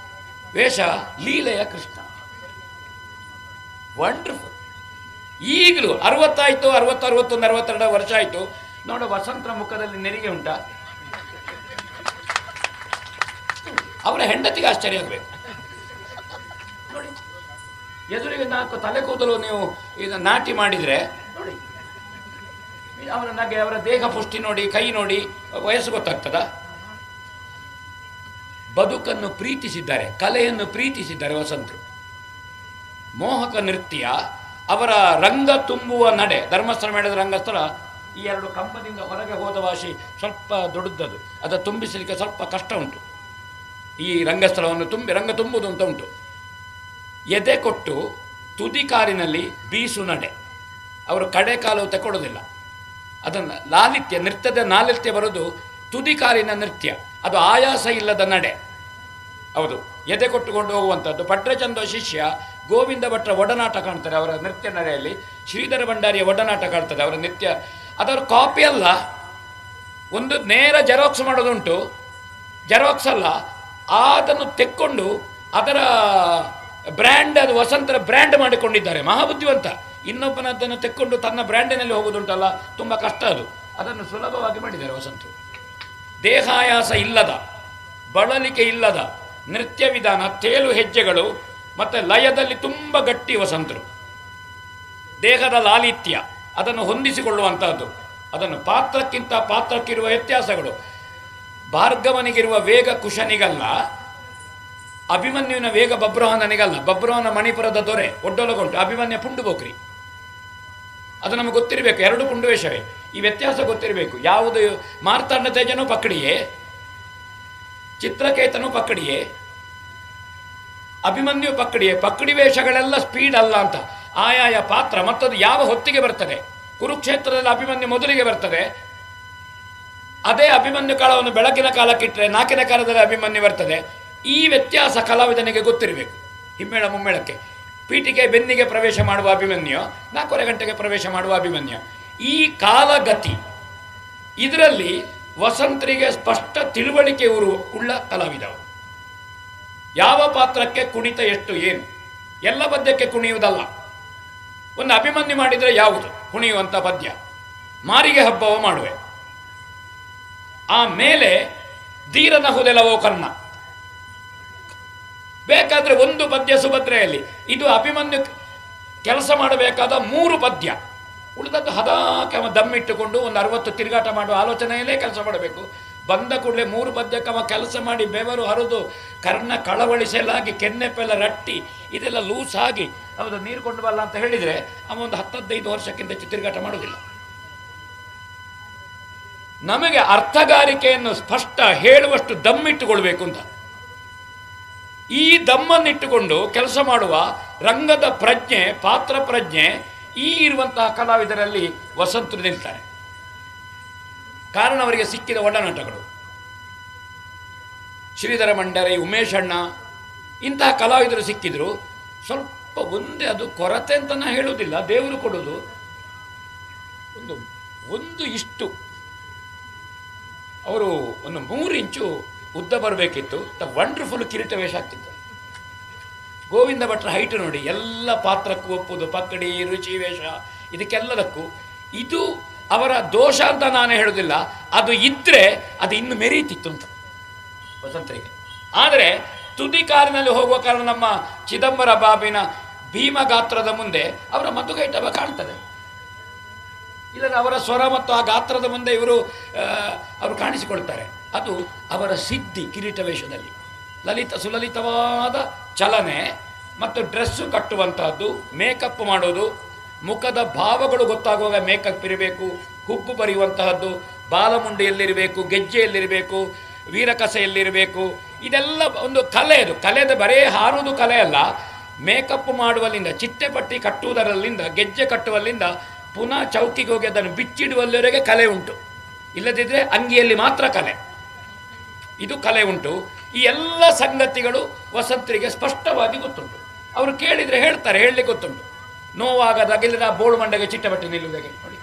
ವೇಷ ಲೀಲೆಯ ಕೃಷ್ಣ. ವಂಡರ್ಫುಲ್. ಈಗಲೂ 60 ಆಯಿತು, 60, 61, 62 ವರ್ಷ ಆಯಿತು. ನೋಡ ವಸಂತರ ಮುಖದಲ್ಲಿ ನೆರಿಗೆ ಉಂಟಾ? ಅವರ ಹೆಂಡತಿಗೆ ಆಶ್ಚರ್ಯ ಆಗಬೇಕು. ನೋಡಿ, ಎದುರಿಗೆ 4 ತಲೆ ಕೂದಲು ನೀವು ಈಗ ನಾಟಿ ಮಾಡಿದರೆ ನೋಡಿ, ಅವರ ನಗೆ, ಅವರ ದೇಹ ಪುಷ್ಟಿ ನೋಡಿ, ಕೈ ನೋಡಿ, ವಯಸ್ಸು ಗೊತ್ತಾಗ್ತದ? ಬದುಕನ್ನು ಪ್ರೀತಿಸಿದ್ದಾರೆ, ಕಲೆಯನ್ನು ಪ್ರೀತಿಸಿದ್ದಾರೆ ವಸಂತರು. ಮೋಹಕ ನೃತ್ಯ, ಅವರ ರಂಗ ತುಂಬುವ ನಡೆ. ಧರ್ಮಸ್ಥಳ ಮೇಳದ ರಂಗಸ್ಥಳ ಈ 2 ಕಂಬದಿಂದ ಹೊರಗೆ ಹೋದ ವಾಸಿ ಸ್ವಲ್ಪ ದೊಡ್ಡದು, ಅದು ತುಂಬಿಸಲಿಕ್ಕೆ ಸ್ವಲ್ಪ ಕಷ್ಟ ಉಂಟು. ಈ ರಂಗಸ್ಥಳವನ್ನು ರಂಗ ತುಂಬುವುದು ಅಂತ ಉಂಟು. ಎದೆ ಕೊಟ್ಟು ತುದಿ ಕಾಲಿನಲ್ಲಿ ಬೀಸು ನಡೆ, ಅವರು ಕಡೆ ಕಾಲು ತಗೊಳ್ಳೋದಿಲ್ಲ. ಅದನ್ನು ಲಾಲಿತ್ಯ, ನೃತ್ಯದ ಲಾಲಿತ್ಯ ಬರೋದು ತುದಿ ಕಾಲಿನ ನೃತ್ಯ, ಅದು ಆಯಾಸ ಇಲ್ಲದ ನಡೆ. ಹೌದು, ಎದೆ ಕೊಟ್ಟುಕೊಂಡು ಹೋಗುವಂಥದ್ದು. ಭಟ್ರಚಂದ್ರ ಶಿಷ್ಯ ಗೋವಿಂದ ಭಟ್ರ ಒಡನಾಟ ಕಾಣ್ತಾರೆ ಅವರ ನೃತ್ಯ ನಡೆಯಲ್ಲಿ. ಶ್ರೀಧರ ಭಂಡಾರಿಯ ಒಡನಾಟ ಕಾಣ್ತದೆ ಅವರ ನೃತ್ಯ. ಅದರ ಕಾಪಿ ಅಲ್ಲ, ಒಂದು ನೇರ ಜೆರಾಕ್ಸ್ ಮಾಡೋದುಂಟು, ಜೆರಾಕ್ಸ್ ಅಲ್ಲ, ಅದನ್ನು ತೆಕ್ಕೊಂಡು ಅದರ ಬ್ರ್ಯಾಂಡ್, ಅದು ವಸಂತರ ಬ್ರ್ಯಾಂಡ್ ಮಾಡಿಕೊಂಡಿದ್ದಾರೆ. ಮಹಾಬುದ್ಧಿವಂತ. ಇನ್ನೊಬ್ಬನದ್ದನ್ನು ತೆಕ್ಕೊಂಡು ತನ್ನ ಬ್ರ್ಯಾಂಡಿನಲ್ಲಿ ಹೋಗೋದುಂಟಲ್ಲ, ತುಂಬ ಕಷ್ಟ ಅದು. ಅದನ್ನು ಸುಲಭವಾಗಿ ಮಾಡಿದ್ದಾರೆ ವಸಂತರು. ದೇಹಾಯಾಸ ಇಲ್ಲದ, ಬಳಲಿಕೆ ಇಲ್ಲದ ನೃತ್ಯ ವಿಧಾನ, ತೇಲು ಹೆಜ್ಜೆಗಳು ಮತ್ತು ಲಯದಲ್ಲಿ ತುಂಬ ಗಟ್ಟಿ ವಸಂತರು. ದೇಹದ ಲಾಲಿತ್ಯ ಅದನ್ನು ಹೊಂದಿಸಿಕೊಳ್ಳುವಂಥದ್ದು. ಅದನ್ನು ಪಾತ್ರಕ್ಕಿಂತ ಪಾತ್ರಕ್ಕಿರುವ ವ್ಯತ್ಯಾಸಗಳು. ಭಾರ್ಗವನಿಗಿರುವ ವೇಗ ಕುಶನಿಗಲ್ಲ, ಅಭಿಮನ್ಯುವಿನ ವೇಗ ಬಬ್ರುವಾಹನನಿಗಲ್ಲ. ಬಬ್ರುವಾಹನ ಮಣಿಪುರದ ದೊರೆ, ಒಡ್ಡೊಲಗುಂಟು. ಅಭಿಮನ್ಯ ಪುಂಡುಬೋಕ್ರಿ. ಅದು ನಮಗೆ ಗೊತ್ತಿರಬೇಕು, 2 ಪುಂಡುವೇಷವೇ. ಈ ವ್ಯತ್ಯಾಸ ಗೊತ್ತಿರಬೇಕು. ಯಾವುದು ಮಾರ್ತಾಂಡ ತೇಜನೂ ಪಕ್ಕಡಿಯೇ, ಚಿತ್ರಕೇತನೂ ಪಕ್ಕಡಿಯೇ, ಅಭಿಮನ್ಯು ಪಕ್ಕಡಿಯೇ. ಪಕ್ಕಡಿ ವೇಷಗಳೆಲ್ಲ ಸ್ಪೀಡ್ ಅಲ್ಲ ಅಂತ. ಆಯಾಯ ಪಾತ್ರ ಮತ್ತದು ಯಾವ ಹೊತ್ತಿಗೆ ಬರ್ತದೆ. ಕುರುಕ್ಷೇತ್ರದಲ್ಲಿ ಅಭಿಮನ್ಯು ಮೊದಲಿಗೆ ಬರ್ತದೆ. ಅದೇ ಅಭಿಮನ್ಯು ಕಾಲವನ್ನು ಬೆಳಕಿನ ಕಾಲಕ್ಕಿಟ್ಟರೆ 4ನೇ ಕಾಲದಲ್ಲಿ ಅಭಿಮನ್ಯು ಬರ್ತದೆ. ಈ ವ್ಯತ್ಯಾಸ ಕಲಾವಿದನಿಗೆ ಗೊತ್ತಿರಬೇಕು. ಹಿಮ್ಮೇಳ ಮುಮ್ಮೇಳಕ್ಕೆ ಪೀಠಿಗೆ ಬೆನ್ನಿಗೆ ಪ್ರವೇಶ ಮಾಡುವ ಅಭಿಮನ್ಯು, 4:15 ಗಂಟೆಗೆ ಪ್ರವೇಶ ಮಾಡುವ ಅಭಿಮನ್ಯು. ಈ ಕಾಲಗತಿ, ಇದರಲ್ಲಿ ವಸಂತರಿಗೆ ಸ್ಪಷ್ಟ ತಿಳುವಳಿಕೆ ಉಳ್ಳ ಕಲಾವಿದವು. ಯಾವ ಪಾತ್ರಕ್ಕೆ ಕುಣಿತ ಎಷ್ಟು ಏನು, ಎಲ್ಲ ಪದ್ಯಕ್ಕೆ ಕುಣಿಯುವುದಲ್ಲ. ಒಂದು ಅಭಿಮನ್ಯು ಮಾಡಿದರೆ ಯಾವುದು ಕುಣಿಯುವಂಥ ಪದ್ಯ, ಮಾರಿಗೆ ಹಬ್ಬವ ಮಾಡುವೆ. ಆಮೇಲೆ ಧೀರನ ಹುದೆಲವೋ ಕರ್ಣ. ಬೇಕಾದರೆ ಒಂದು ಪದ್ಯ ಸುಭದ್ರೆಯಲ್ಲಿ, ಇದು ಅಭಿಮನ್ಯು ಕೆಲಸ ಮಾಡಬೇಕಾದ 3 ಪದ್ಯ. ಉಳಿದದ್ದು ಹದಾಕೆ ದಮ್ಮಿಟ್ಟುಕೊಂಡು ಒಂದು 60 ತಿರುಗಾಟ ಮಾಡುವ ಆಲೋಚನೆಯಲ್ಲೇ ಕೆಲಸ ಮಾಡಬೇಕು. ಬಂದ ಕೂಡಲೇ 3 ಪದ್ಯಕ್ಕೆ ಕೆಲಸ ಮಾಡಿ ಬೆವರು ಹರಿದು ಕರ್ಣ ಕಳವಳಿಸಲಾಗಿ ಕೆನ್ನೆಪ್ಪೆಲ್ಲ ರಟ್ಟಿ ಇದೆಲ್ಲ ಲೂಸ್ ಆಗಿ ಹೌದು ನೀರು ಕೊಂಡು ಬಲ್ಲ ಅಂತ ಹೇಳಿದರೆ ಅವ ಒಂದು 10-15 ವರ್ಷಕ್ಕಿಂತ ಹೆಚ್ಚು ತಿರುಗಾಟ ಮಾಡೋದಿಲ್ಲ. ನಮಗೆ ಅರ್ಥಗಾರಿಕೆಯನ್ನು ಸ್ಪಷ್ಟ ಹೇಳುವಷ್ಟು ದಮ್ಮಿಟ್ಟುಕೊಳ್ಬೇಕು ಅಂತ. ಈ ದಮ್ಮನ್ನಿಟ್ಟುಕೊಂಡು ಕೆಲಸ ಮಾಡುವ ರಂಗದ ಪ್ರಜ್ಞೆ, ಪಾತ್ರ ಪ್ರಜ್ಞೆ ಈ ಇರುವಂತಹ ಕಲಾವಿದರಲ್ಲಿ ವಸಂತರು ನಿಲ್ತಾರೆ. ಕಾರಣ ಅವರಿಗೆ ಸಿಕ್ಕಿದ ಒಡನಾಟಗಳು. ಶ್ರೀಧರ ಭಂಡಾರಿ, ಉಮೇಶ್ ಅಣ್ಣ ಇಂತಹ ಕಲಾವಿದರು ಸಿಕ್ಕಿದ್ರು. ಸ್ವಲ್ಪ ಒಂದೇ, ಅದು ಕೊರತೆ ಅಂತ ನಾನು ಹೇಳುವುದಿಲ್ಲ, ದೇವರು ಕೊಡೋದು. ಒಂದು ಇಷ್ಟು ಅವರು ಒಂದು 3 ಇಂಚು ಉದ್ದ ಬರಬೇಕಿತ್ತು. ವಂಡರ್ಫುಲ್ ಕಿರೀಟ ವೇಷ ಆಗ್ತಿತ್ತು. ಗೋವಿಂದ ಭಟ್ರ ಹೈಟ್ ನೋಡಿ, ಎಲ್ಲ ಪಾತ್ರಕ್ಕೂ ಒಪ್ಪುದು, ಪಕ್ಕಡಿ, ರುಚಿ ವೇಷ, ಇದಕ್ಕೆಲ್ಲದಕ್ಕೂ. ಇದು ಅವರ ದೋಷ ಅಂತ ನಾನು ಹೇಳೋದಿಲ್ಲ, ಅದು ಇದ್ದರೆ ಅದು ಇನ್ನು ಮೆರೀತಿತ್ತು ಅಂತ ವಸಂತರಿಗೆ. ಆದರೆ ತುದಿ ಕಾಲಿನಲ್ಲಿ ಹೋಗುವ ಕಾರಣ ನಮ್ಮ ಚಿದಂಬರ ಬಾಬಿನ ಭೀಮ ಗಾತ್ರದ ಮುಂದೆ ಅವರ ಮಧುಗೈಟವ ಕಾಣ್ತದೆ. ಇಲ್ಲದ್ರೆ ಅವರ ಸ್ವರ ಮತ್ತು ಆ ಗಾತ್ರದ ಮುಂದೆ ಅವರು ಕಾಣಿಸಿಕೊಳ್ತಾರೆ. ಅದು ಅವರ ಸಿದ್ಧಿ. ಕಿರೀಟ ವೇಷದಲ್ಲಿ ಸುಲಲಿತವಾದ ಚಲನೆ ಮತ್ತು ಡ್ರೆಸ್ಸು ಕಟ್ಟುವಂತಹದ್ದು, ಮೇಕಪ್ ಮಾಡೋದು, ಮುಖದ ಭಾವಗಳು ಗೊತ್ತಾಗುವಾಗ ಮೇಕಪ್ ಇರಬೇಕು, ಹುಬ್ಬು ಬರೆಯುವಂತಹದ್ದು, ಬಾಲಮುಂಡಿಯಲ್ಲಿರಬೇಕು, ಗೆಜ್ಜೆಯಲ್ಲಿರಬೇಕು, ವೀರಕಸೆಯಲ್ಲಿರಬೇಕು. ಇದೆಲ್ಲ ಒಂದು ಕಲೆ. ಅದು ಕಲೆದ ಬರೇ ಹಾರುವುದು ಕಲೆ ಅಲ್ಲ. ಮೇಕಪ್ ಮಾಡುವಲ್ಲಿಂದ, ಚಿಟ್ಟೆಪಟ್ಟಿ ಕಟ್ಟುವುದರಲ್ಲಿಂದ, ಗೆಜ್ಜೆ ಕಟ್ಟುವಲ್ಲಿಂದ ಪುನಃ ಚೌಕಿಗೆ ಹೋಗಿ ಅದನ್ನು ಬಿಚ್ಚಿಡುವಲ್ಲಿವರೆಗೆ ಕಲೆ ಉಂಟು. ಇಲ್ಲದಿದ್ದರೆ ಅಂಗಿಯಲ್ಲಿ ಮಾತ್ರ ಕಲೆ. ಇದು ಕಲೆ ಉಂಟು. ಈ ಎಲ್ಲ ಸಂಗತಿಗಳು ವಸಂತರಿಗೆ ಸ್ಪಷ್ಟವಾಗಿ ಗೊತ್ತುಂಟು. ಅವರು ಕೇಳಿದರೆ ಹೇಳ್ತಾರೆ, ಹೇಳಲಿಕ್ಕೆ ಗೊತ್ತುಂಟು. ನೋವಾಗದಾಗ ಇಲ್ಲದ ಬೋಳು ಮಂಡಗೆ ಚಿಟ್ಟಪಟ್ಟಿ ನಿಲ್ಲುವುದಾಗೆ ನೋಡಿ.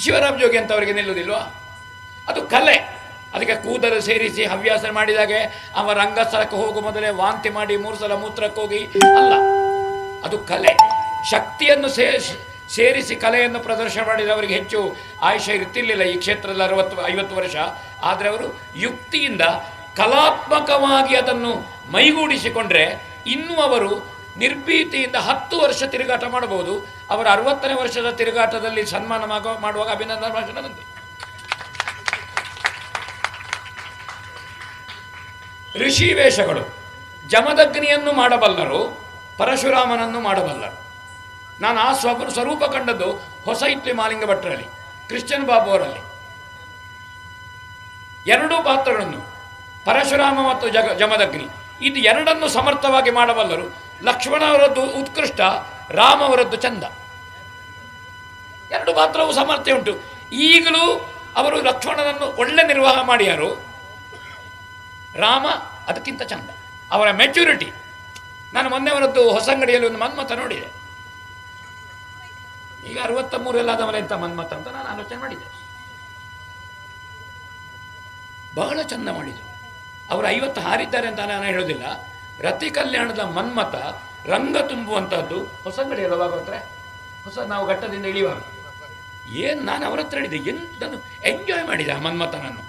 ಶಿವರಾಮ್ ಜೋಗಿ ಅಂತವರಿಗೆ ನಿಲ್ಲುವುದಿಲ್ವಾ? ಅದು ಕಲೆ. ಅದಕ್ಕೆ ಕೂದಲು ಸೇರಿಸಿ ಹವ್ಯಾಸ ಮಾಡಿದಾಗೆ ಅವರ ರಂಗಸ್ಥಳಕ್ಕೆ ಹೋಗುವ ಮೊದಲೇ ವಾಂತಿ ಮಾಡಿ 3 ಸಲ ಮೂತ್ರಕ್ಕೆ ಹೋಗಿ ಅಲ್ಲ. ಅದು ಕಲೆ. ಶಕ್ತಿಯನ್ನು ಸೇರಿಸಿ ಕಲೆಯನ್ನು ಪ್ರದರ್ಶನ ಮಾಡಿದವರಿಗೆ ಹೆಚ್ಚು ಆಯುಷ್ಯ ಇರ್ತಿರ್ಲಿಲ್ಲ ಈ ಕ್ಷೇತ್ರದಲ್ಲಿ 60-50 ವರ್ಷ. ಆದರೆ ಅವರು ಯುಕ್ತಿಯಿಂದ ಕಲಾತ್ಮಕವಾಗಿ ಅದನ್ನು ಮೈಗೂಡಿಸಿಕೊಂಡ್ರೆ ಇನ್ನೂ ಅವರು ನಿರ್ಭೀತಿಯಿಂದ 10 ವರ್ಷ ತಿರುಗಾಟ ಮಾಡಬಹುದು. ಅವರ 60ನೇ ವರ್ಷದ ತಿರುಗಾಟದಲ್ಲಿ ಸನ್ಮಾನ ಮಾಡುವಾಗ ಅಭಿನಂದನಾ ಭಾಷಣ ನಂದು. ಋಷಿ ವೇಷಗಳು. ಜಮದಗ್ನಿಯನ್ನು ಮಾಡಬಲ್ಲರು, ಪರಶುರಾಮನನ್ನು ಮಾಡಬಲ್ಲರು. ನಾನು ಆ ಸ್ವರೂಪ ಕಂಡದ್ದು ಹೊಸ ಇಟ್ಲಿ ಮಾಲಿಂಗ ಭಟ್ರಲ್ಲಿ, ಕ್ರಿಶ್ಚಿಯನ್ ಬಾಬು ಅವರಲ್ಲಿ. ಎರಡೂ ಪಾತ್ರಗಳನ್ನು, ಪರಶುರಾಮ ಮತ್ತು ಜಮದಗ್ನಿ, ಇದು ಎರಡನ್ನು ಸಮರ್ಥವಾಗಿ ಮಾಡಬಲ್ಲರು. ಲಕ್ಷ್ಮಣ ಅವರದ್ದು ಉತ್ಕೃಷ್ಟ, ರಾಮ ಅವರದ್ದು ಚಂದ. ಎರಡು ಪಾತ್ರವೂ ಸಮರ್ಥ್ಯ ಉಂಟು. ಈಗಲೂ ಅವರು ಲಕ್ಷ್ಮಣನನ್ನು ಒಳ್ಳೆ ನಿರ್ವಾಹ ಮಾಡ್ಯಾರು. ರಾಮ ಅದಕ್ಕಿಂತ ಚಂದ. ಅವರ ಮೆಚುರಿಟಿ. ನಾನು ಮೊನ್ನೆ ಅವರದ್ದು ಹೊಸಂಗಡಿಯಲ್ಲಿ ಒಂದು ಮನ್ಮಥ ನೋಡಿದೆ. ಈಗ 63 ಎಲ್ಲಾದವರ ಎಂಥ ಮನ್ಮಥ ಅಂತ ನಾನು ಆಲೋಚನೆ ಮಾಡಿದ್ದೆ. ಬಹಳ ಚಂದ ಮಾಡಿದರು. ಅವರು 50 ಹಾರಿದ್ದಾರೆ ಅಂತ ನಾನು ಹೇಳೋದಿಲ್ಲ. ರತಿ ಕಲ್ಯಾಣದ ಮನ್ಮಥ ರಂಗ ತುಂಬುವಂತಹದ್ದು ಹೊಸಂಗಡಿ ಅಲ್ಲವಾಗೋದ್ರೆ ನಾವು ಘಟ್ಟದಿಂದ ಇಳಿಯುವಾಗ ನಾನು ಅವರ ಹತ್ರ ಹೇಳಿದೆ, ನಾನು ಎಂಜಾಯ್ ಮಾಡಿದೆ ಆ ಮನ್ಮಥನನ್ನು.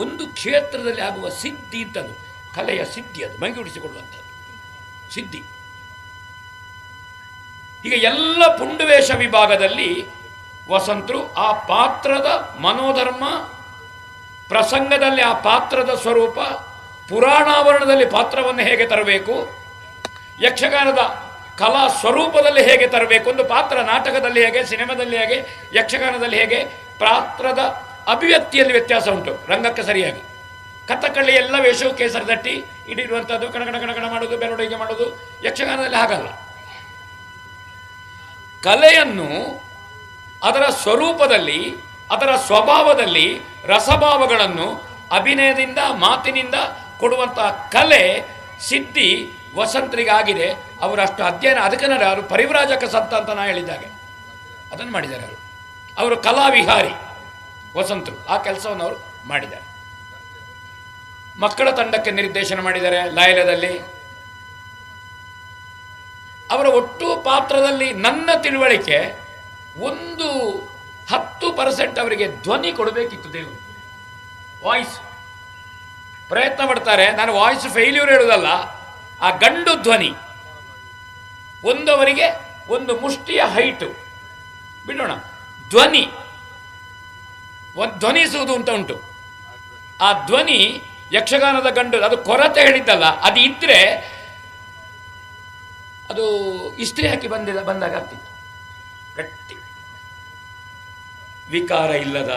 ಒಂದು ಕ್ಷೇತ್ರದಲ್ಲಿ ಆಗುವ ಸಿದ್ಧಿ ಇದ್ದದು, ಕಲೆಯ ಸಿದ್ಧಿ, ಅದು ಮೈಗೂಡಿಸಿಕೊಳ್ಳುವಂಥದ್ದು ಸಿದ್ಧಿ. ಈಗ ಎಲ್ಲ ಪುಂಡುವೇಷ ವಿಭಾಗದಲ್ಲಿ ವಸಂತರು ಆ ಪಾತ್ರದ ಮನೋಧರ್ಮ, ಪ್ರಸಂಗದಲ್ಲಿ ಆ ಪಾತ್ರದ ಸ್ವರೂಪ, ಪುರಾಣಾವರಣದಲ್ಲಿ ಪಾತ್ರವನ್ನು ಹೇಗೆ ತರಬೇಕು, ಯಕ್ಷಗಾನದ ಕಲಾ ಸ್ವರೂಪದಲ್ಲಿ ಹೇಗೆ ತರಬೇಕು, ಒಂದು ಪಾತ್ರ ನಾಟಕದಲ್ಲಿ ಹೇಗೆ, ಸಿನಿಮಾದಲ್ಲಿ ಹೇಗೆ, ಯಕ್ಷಗಾನದಲ್ಲಿ ಹೇಗೆ, ಪಾತ್ರದ ಅಭಿವ್ಯಕ್ತಿಯಲ್ಲಿ ವ್ಯತ್ಯಾಸ ಉಂಟು ರಂಗಕ್ಕೆ ಸರಿಯಾಗಿ. ಕಥಕಳಿ ಎಲ್ಲ ವೇಷವು ಕೇಸರಿ ತಟ್ಟಿ ಇಡಿರುವಂಥದ್ದು, ಕಣಕಣ ಮಾಡೋದು, ಬೆರಡುಗೆ ಮಾಡೋದು. ಯಕ್ಷಗಾನದಲ್ಲಿ ಹಾಗಲ್ಲ. ಕಲೆಯನ್ನು ಅದರ ಸ್ವರೂಪದಲ್ಲಿ, ಅದರ ಸ್ವಭಾವದಲ್ಲಿ, ರಸಭಾವಗಳನ್ನು ಅಭಿನಯದಿಂದ, ಮಾತಿನಿಂದ ಕೊಡುವಂತಹ ಕಲೆ ಸಿದ್ಧಿ ವಸಂತರಿಗಾಗಿದೆ. ಅವರು ಅಷ್ಟು ಅಧ್ಯಯನ, ಅದಕ್ಕೆ ಅವರು ಪರಿವ್ರಾಜಕ ಸಂತ ಅಂತ ನಾ ಹೇಳಿದ್ದಾಗೆ ಅದನ್ನು ಮಾಡಿದ್ದಾರೆ. ಅವರು ಕಲಾವಿಹಾರಿ ವಸಂತರು. ಆ ಕೆಲಸವನ್ನು ಅವರು ಮಾಡಿದ್ದಾರೆ. ಮಕ್ಕಳ ತಂಡಕ್ಕೆ ನಿರ್ದೇಶನ ಮಾಡಿದ್ದಾರೆ ಲಾಯಲದಲ್ಲಿ. ಅವರ ಒಟ್ಟು ಪಾತ್ರದಲ್ಲಿ ನನ್ನ ತಿಳುವಳಿಕೆ 10% ಅವರಿಗೆ ಧ್ವನಿ ಕೊಡಬೇಕಿತ್ತು ದೇವರು. ವಾಯ್ಸ್ ಪ್ರಯತ್ನ ಪಡ್ತಾರೆ. ನಾನು ವಾಯ್ಸ್ ಫೇಲ್ಯೂರ್ ಹೇಳುವುದಲ್ಲ, ಆ ಗಂಡು ಧ್ವನಿ ಅವರಿಗೆ ಒಂದು ಮುಷ್ಟಿಯ ಹೈಟು ಬಿಡೋಣ, ಧ್ವನಿಸುವುದು ಅಂತ ಉಂಟು. ಆ ಧ್ವನಿ ಯಕ್ಷಗಾನದ ಗಂಡು, ಅದು ಕೊರತೆ ಹೇಳಿದ್ದಲ್ಲ, ಅದು ಇದ್ರೆ ಅದು ಇಸ್ತ್ರಿ ಹಾಕಿ ಬಂದಾಗ ಆಗ್ತಿತ್ತು. ಗಟ್ಟಿ ವಿಕಾರ ಇಲ್ಲದ